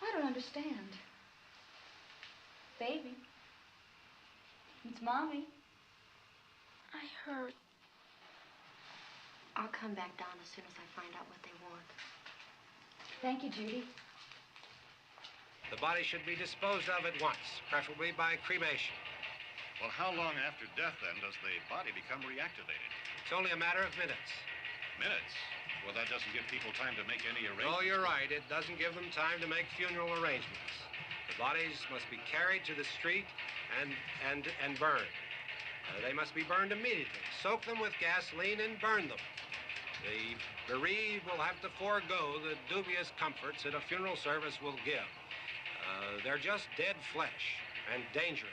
I don't understand. Baby. It's Mommy. I heard. I'll come back down as soon as I find out what they want. Thank you, Judy. The body should be disposed of at once, preferably by cremation. Well, how long after death, then, does the body become reactivated? It's only a matter of minutes. Minutes? Well, that doesn't give people time to make any arrangements. Oh, you're right. It doesn't give them time to make funeral arrangements. The bodies must be carried to the street and burned. They must be burned immediately. Soak them with gasoline and burn them. The bereaved will have to forego the dubious comforts that a funeral service will give. They're just dead flesh and dangerous.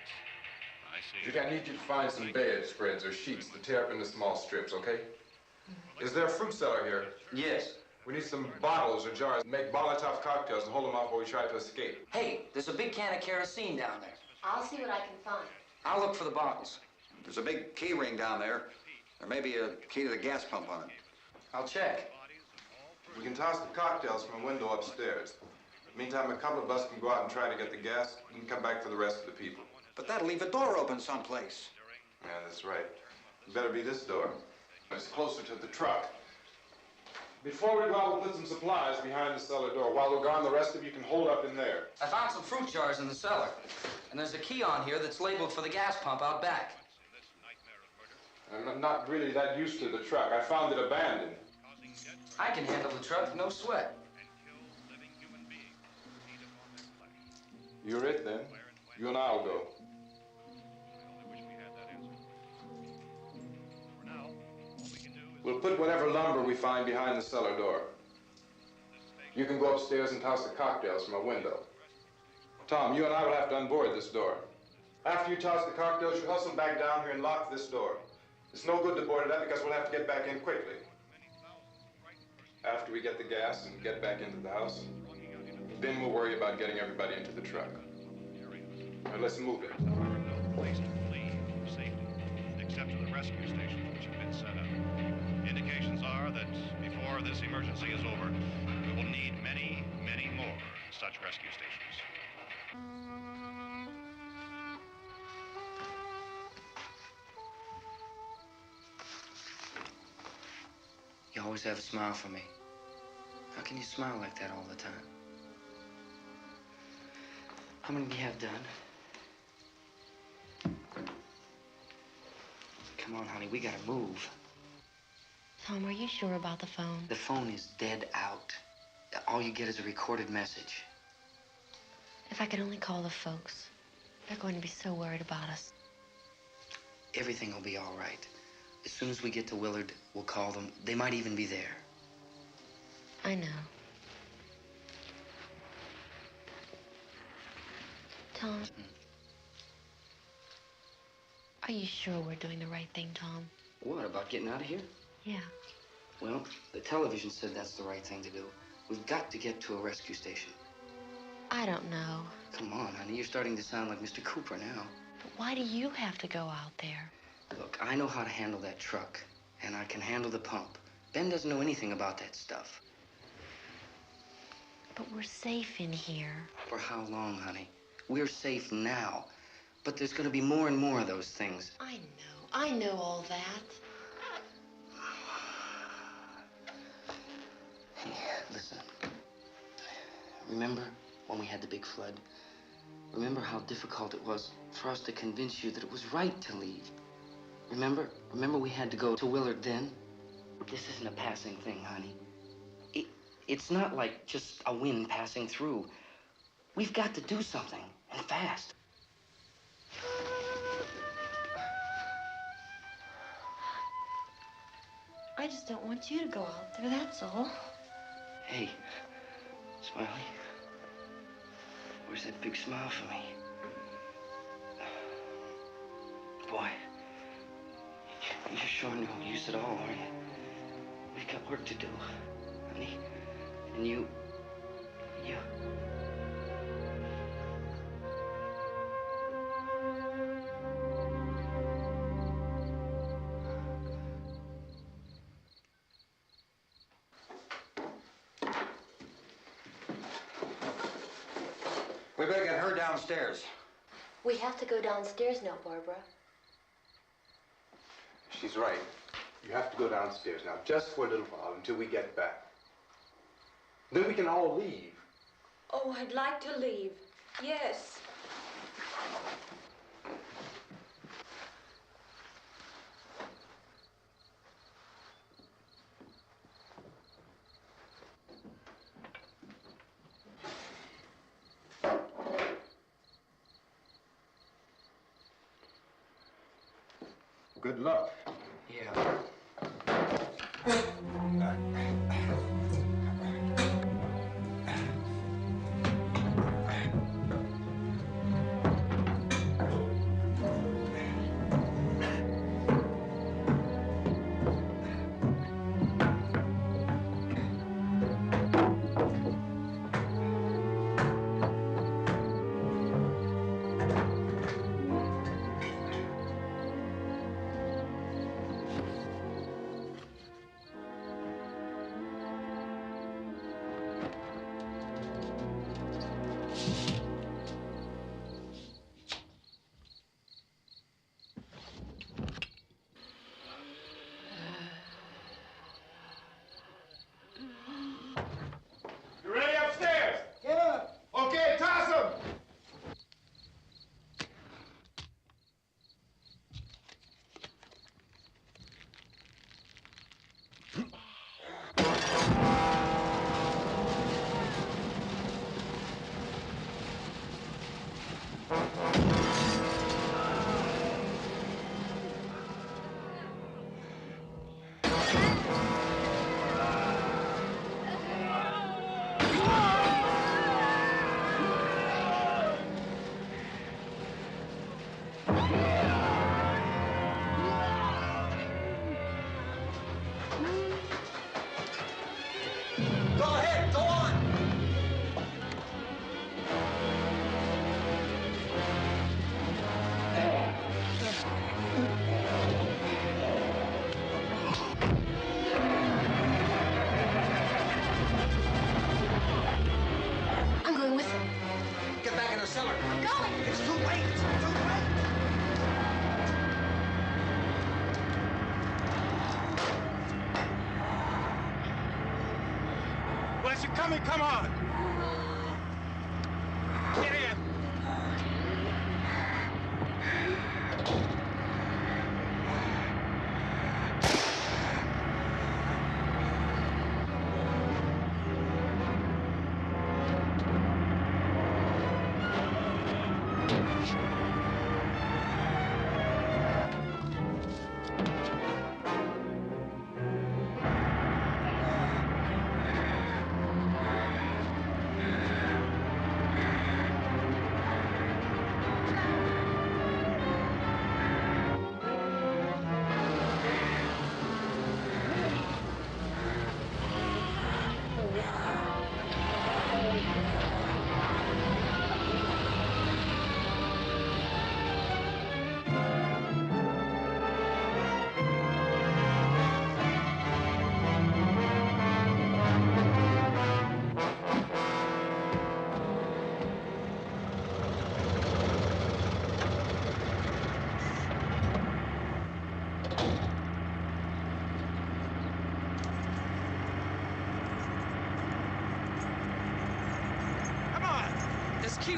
I see. Judy, I need you to find some bedspreads or sheets to tear up into small strips, okay? Is there a fruit cellar here? Yes. We need some bottles or jars. Make Molotov cocktails and hold them off while we try to escape. Hey, there's a big can of kerosene down there. I'll see what I can find. I'll look for the bottles. There's a big key ring down there. There may be a key to the gas pump on it. I'll check. We can toss the cocktails from a window upstairs. Meantime, a couple of us can go out and try to get the gas and come back for the rest of the people. But that'll leave a door open someplace. Yeah, that's right. It better be this door. It's closer to the truck. Before we go out, we'll put some supplies behind the cellar door. While we're gone, the rest of you can hold up in there. I found some fruit jars in the cellar. And there's a key on here that's labeled for the gas pump out back. I'm not really that used to the truck. I found it abandoned. I can handle the truck, no sweat. You're it, then. You and I'll go. We'll put whatever lumber we find behind the cellar door. You can go upstairs and toss the cocktails from a window. Tom, you and I will have to unboard this door. After you toss the cocktails, you hustle back down here and lock this door. It's no good to board it up because we'll have to get back in quickly. After we get the gas and get back into the house, then we'll worry about getting everybody into the truck. All right, let's move it. There are no place to flee for safety, except to the rescue stations which have been set up. Indications are that before this emergency is over, we will need many, many more such rescue stations. You always have a smile for me. How can you smile like that all the time? How many do you have done? Come on, honey, we gotta move. Tom, are you sure about the phone? The phone is dead out. All you get is a recorded message. If I could only call the folks. They're going to be so worried about us. Everything will be all right. As soon as we get to Willard, we'll call them. They might even be there. I know. Tom? Are you sure we're doing the right thing, Tom? What, about getting out of here? Yeah. Well, the television said that's the right thing to do. We've got to get to a rescue station. I don't know. Come on, honey, you're starting to sound like Mr. Cooper now. But why do you have to go out there? Look, I know how to handle that truck, and I can handle the pump. Ben doesn't know anything about that stuff. But we're safe in here. For how long, honey? We're safe now. But there's going to be more and more of those things. I know all that. Hey, listen. Remember when we had the big flood? Remember how difficult it was for us to convince you that it was right to leave? Remember we had to go to Willard then? This isn't a passing thing, honey. It's not like just a wind passing through. We've got to do something, and fast. I just don't want you to go out there, that's all. Hey, Smiley. Where's that big smile for me? Boy, you're sure no use at all, are you? We've got work to do, honey. And you... We better get her downstairs. We have to go downstairs now, Barbara. She's right. You have to go downstairs now, just for a little while, until we get back. Then we can all leave. Oh, I'd like to leave. Yes. Good luck. Yeah. You ready upstairs? Yeah. Okay, toss them. Go ahead, go on. I'm going with him. Get back in the cellar. I'm going. It's too late. It's too late. Well, as you're coming, come on. Get in.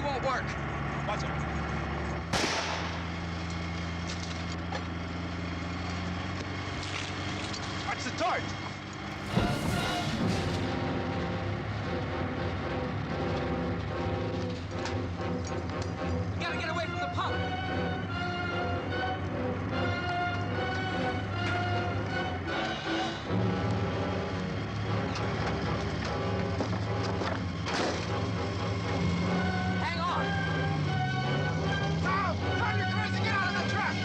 won't work. Watch it. Watch the torch! We gotta get away from the pump. Hang on. Tom! Tom, you're crazy! Get out of the truck!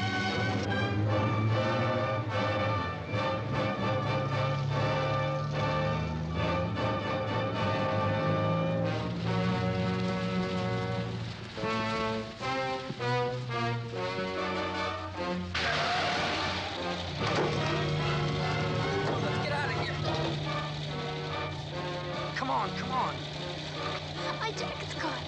Let's get out of here. Come on, come on. My jacket's caught.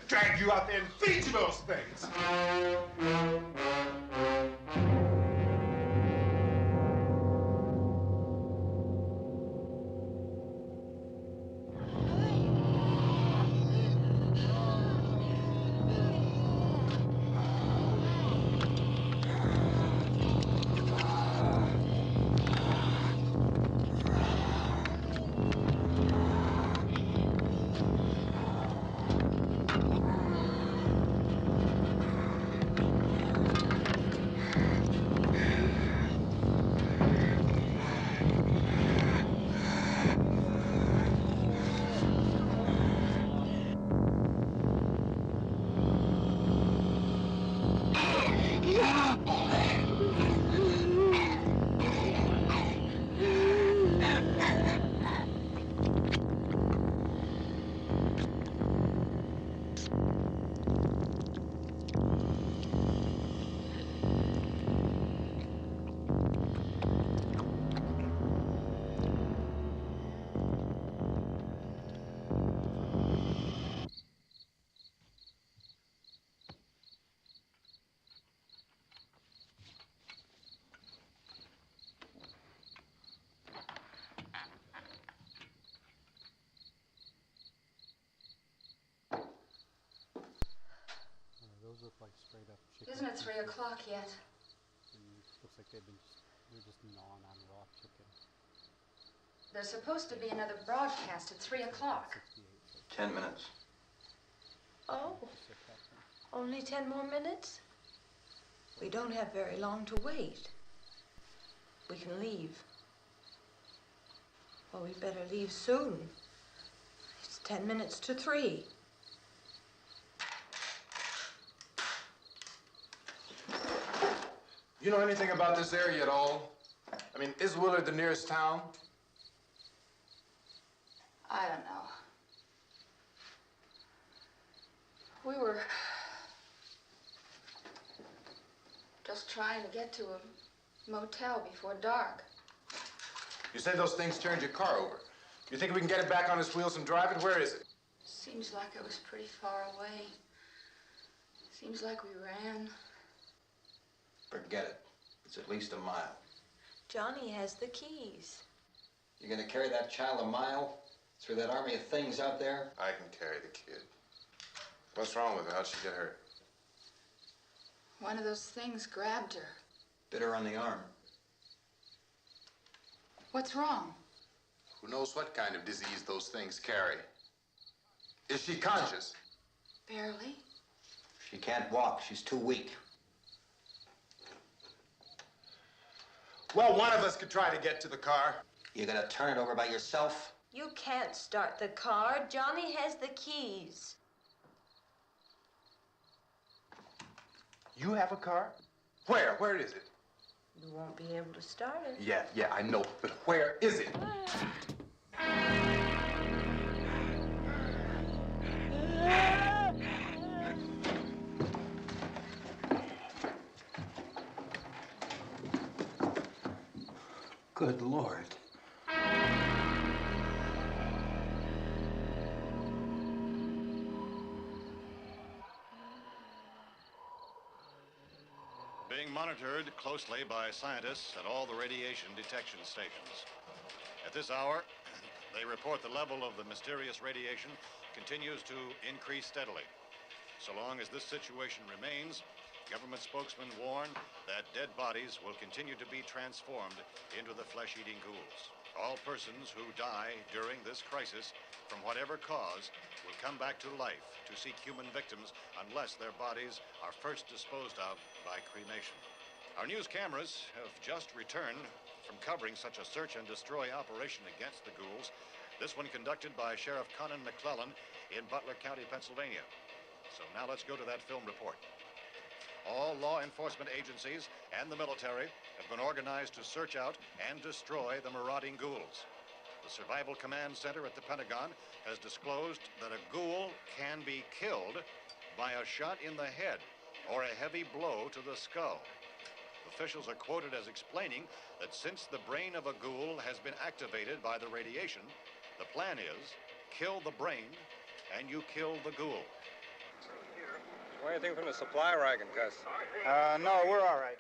Drag you out there and feed you those things. Those look like straight up chicken. Isn't it 3 o'clock yet? And looks like they're just gnawing on raw chicken. There's supposed to be another broadcast at 3 o'clock. 10 minutes. Oh, only 10 more minutes? We don't have very long to wait. We can leave. Well, we'd better leave soon. It's 10 minutes to 3. You know anything about this area at all? I mean, is Willard the nearest town? I don't know. We were just trying to get to a motel before dark. You say those things turned your car over. You think we can get it back on its wheels and drive it? Where is it? Seems like it was pretty far away. Seems like we ran. Forget it. It's at least a mile. Johnny has the keys. You're gonna carry that child a mile through that army of things out there? I can carry the kid. What's wrong with her? How'd she get hurt? One of those things grabbed her. Bit her on the arm. What's wrong? Who knows what kind of disease those things carry? Is she conscious? Barely. She can't walk. She's too weak. Well, one of us could try to get to the car. You gonna turn it over by yourself? You can't start the car. Johnny has the keys. You have a car? Where? Where is it? You won't be able to start it. Yeah, I know. But where is it? Good Lord. Being monitored closely by scientists at all the radiation detection stations. At this hour, they report the level of the mysterious radiation continues to increase steadily. So long as this situation remains, government spokesmen warn that dead bodies will continue to be transformed into the flesh-eating ghouls. All persons who die during this crisis, from whatever cause, will come back to life to seek human victims unless their bodies are first disposed of by cremation. Our news cameras have just returned from covering such a search and destroy operation against the ghouls, this one conducted by Sheriff Conan McClellan in Butler County, Pennsylvania. So now let's go to that film report. All law enforcement agencies and the military have been organized to search out and destroy the marauding ghouls. The Survival Command Center at the Pentagon has disclosed that a ghoul can be killed by a shot in the head or a heavy blow to the skull. Officials are quoted as explaining that since the brain of a ghoul has been activated by the radiation, the plan is kill the brain and you kill the ghoul. Anything from the supply wagon, Cuss? No, we're all right.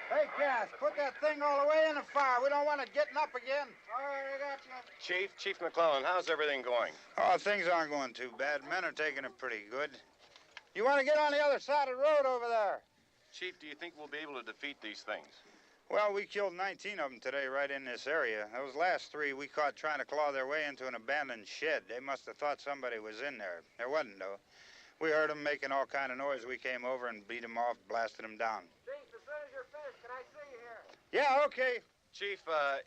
Hey, Cass, put that thing all the way in the fire. We don't want it getting up again. All right, I got you. Chief McClellan, how's everything going? Oh, things aren't going too bad. Men are taking it pretty good. You want to get on the other side of the road over there? Chief, do you think we'll be able to defeat these things? Well, we killed 19 of them today right in this area. Those last 3 we caught trying to claw their way into an abandoned shed. They must have thought somebody was in there. There wasn't, though. We heard them making all kind of noise. We came over and beat them off, blasted them down. Chief, as soon as you're finished, can I see you here? Yeah, okay. Chief,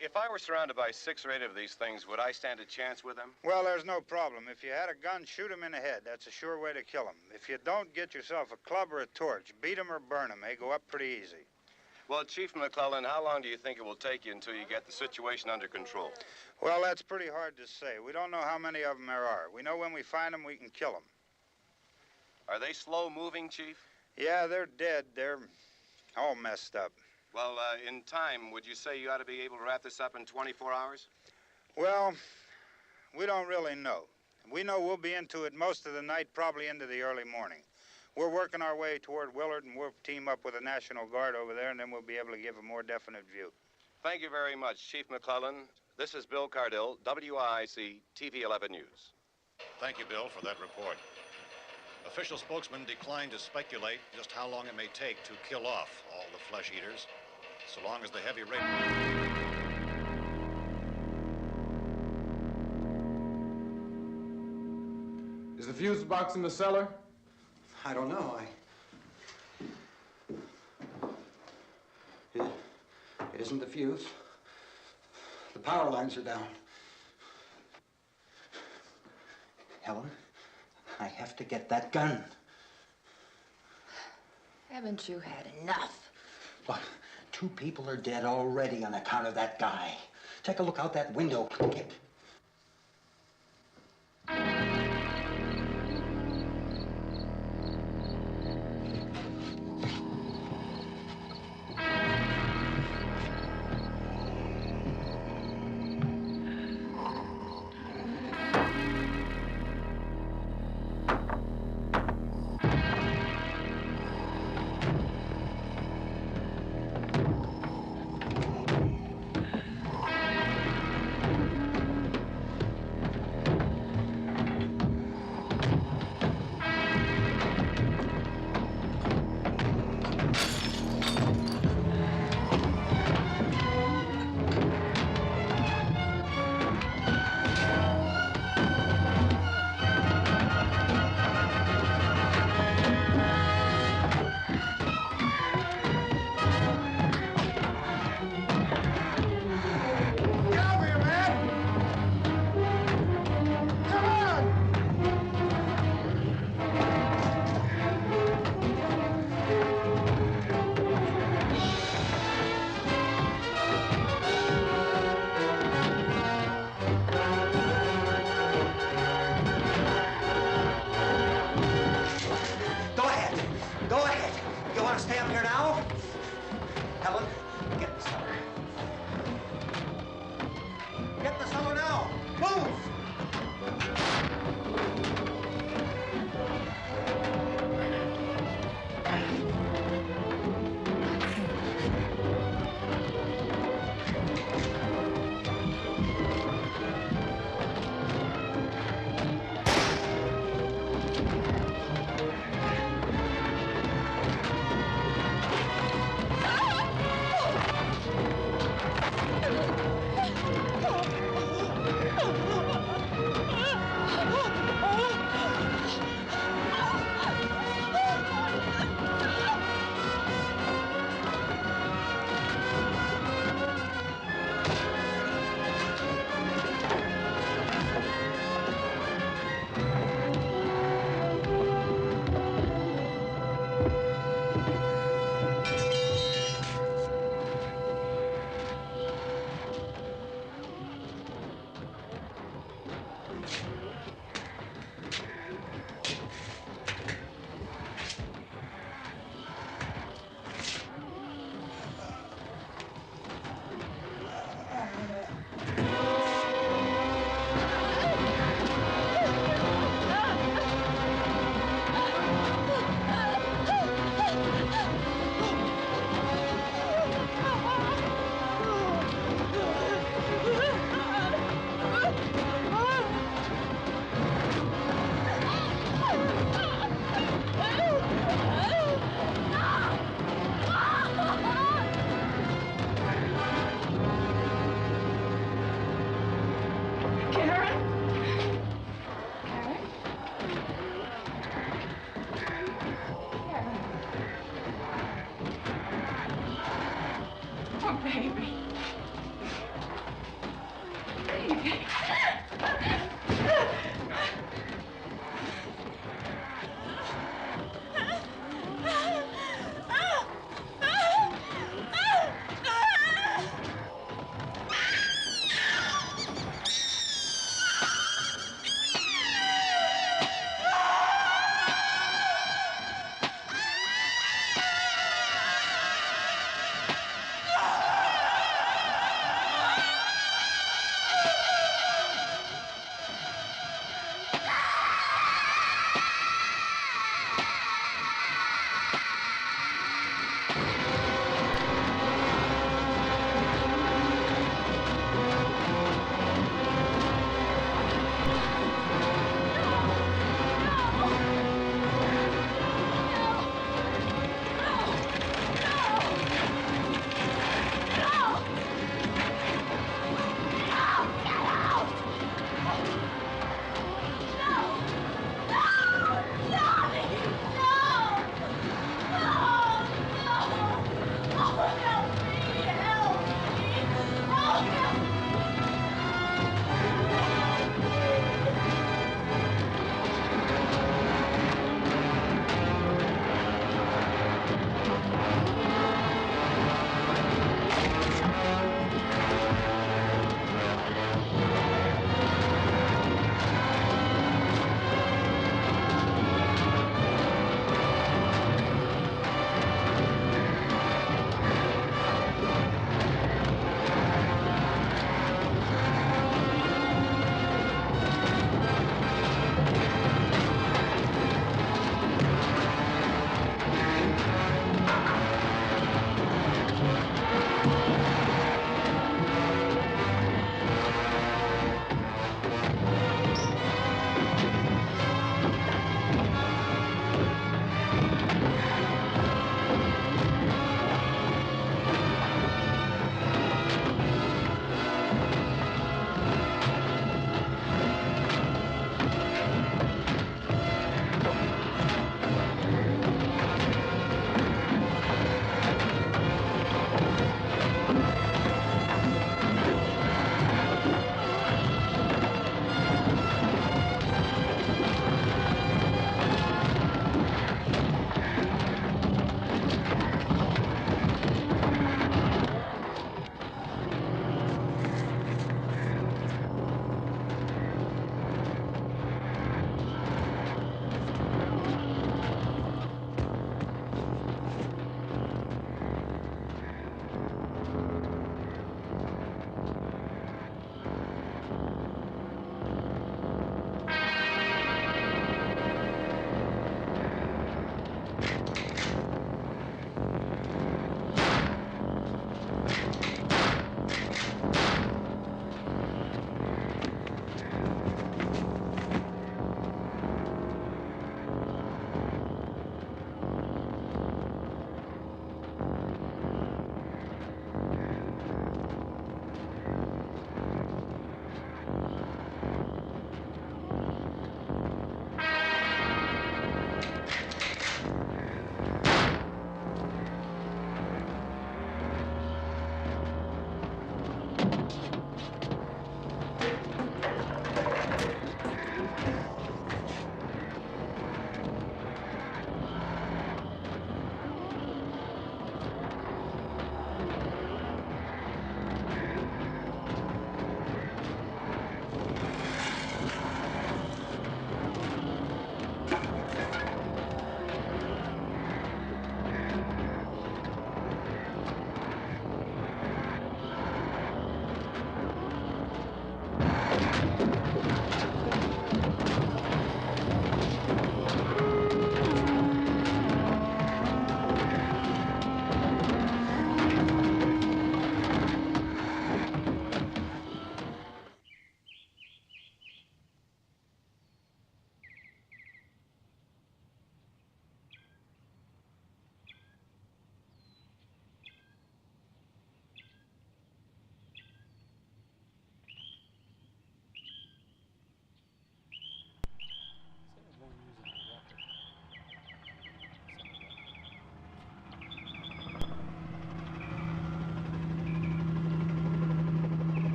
if I were surrounded by 6 or 8 of these things, would I stand a chance with them? Well, there's no problem. If you had a gun, shoot them in the head. That's a sure way to kill them. If you don't, get yourself a club or a torch. Beat them or burn them. They go up pretty easy. Well, Chief McClellan, how long do you think it will take you until you get the situation under control? Well, that's pretty hard to say. We don't know how many of them there are. We know when we find them, we can kill them. Are they slow-moving, Chief? Yeah, they're dead. They're all messed up. Well, in time, would you say you ought to be able to wrap this up in 24 hours? Well, we don't really know. We know we'll be into it most of the night, probably into the early morning. We're working our way toward Willard, and we'll team up with the National Guard over there, and then we'll be able to give a more definite view. Thank you very much, Chief McClellan. This is Bill Cardill, WIC TV 11 News. Thank you, Bill, for that report. Official spokesmen declined to speculate just how long it may take to kill off all the flesh eaters, so long as the heavy rate... Is the fuse box in the cellar? I don't know. It isn't the fuse. The power lines are down. Helen, I have to get that gun. Haven't you had enough? What? 2 people are dead already on account of that guy. Take a look out that window. Get. Go ahead. You want to stay up here now? Helen, get in the cellar. Get in the cellar now. Move!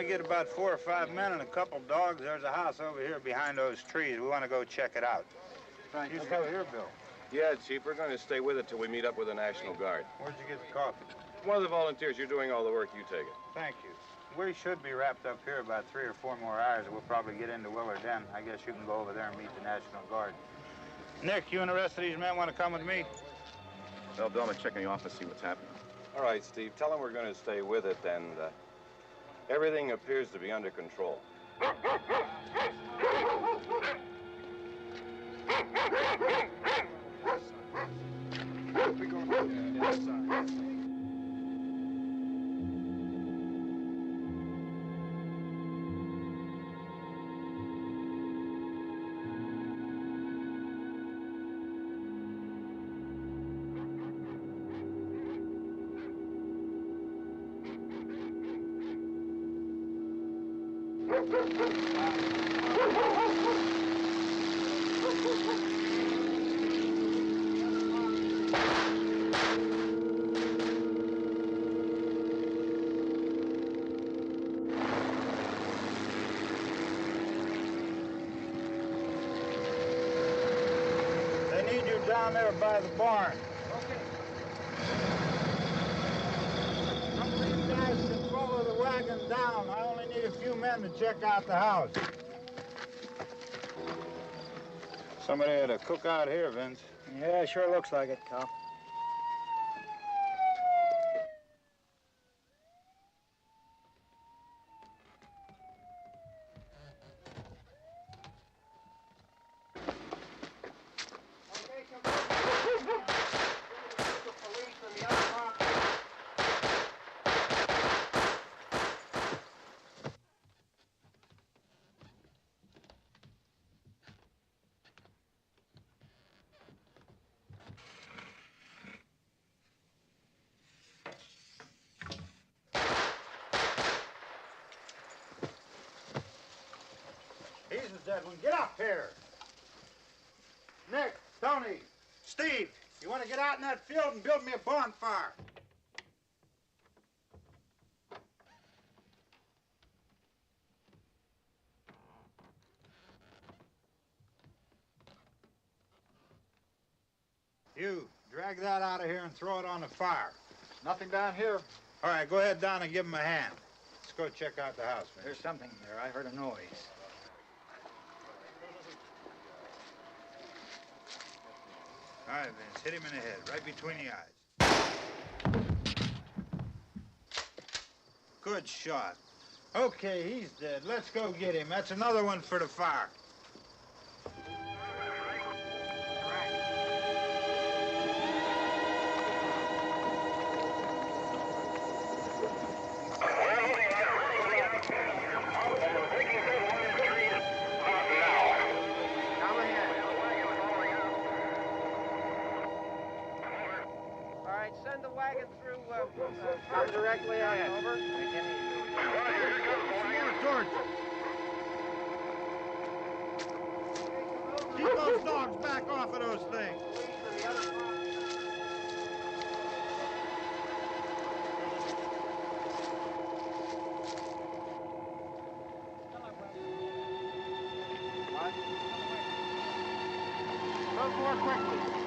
only get about 4 or 5 men and a couple dogs, there's a house over here behind those trees. We want to go check it out. Thank You still here, Bill? Yeah, Chief, we're going to stay with it till we meet up with the National Guard. Where'd you get the coffee? One of the volunteers, you're doing all the work, you take it. Thank you. We should be wrapped up here about 3 or 4 more hours. We'll probably get into Willard then. I guess you can go over there and meet the National Guard. Nick, you and the rest of these men want to come with me? Well, Bill, I'm going to check in the office, see what's happening. All right, Steve, tell them we're going to stay with it, and everything appears to be under control. They need you down there by the barn. Okay. Some of you guys can follow the wagon down. I only need a few men to check out the house. Somebody had a cook out here, Vince. Yeah, sure looks like it, Cal. He's the dead one. Get up here. Nick, Tony, Steve, you want to get out in that field and build me a bonfire? You, drag that out of here and throw it on the fire. Nothing down here. All right, go ahead down and give him a hand. Let's go check out the house, man. There's something there. I heard a noise. All right, Vince, hit him in the head, right between the eyes. Good shot. Okay, he's dead. Let's go get him. That's another one for the fire. All right, send the wagon through, come directly ahead. Over. More torches. Keep those dogs back off of those things. Move more quickly.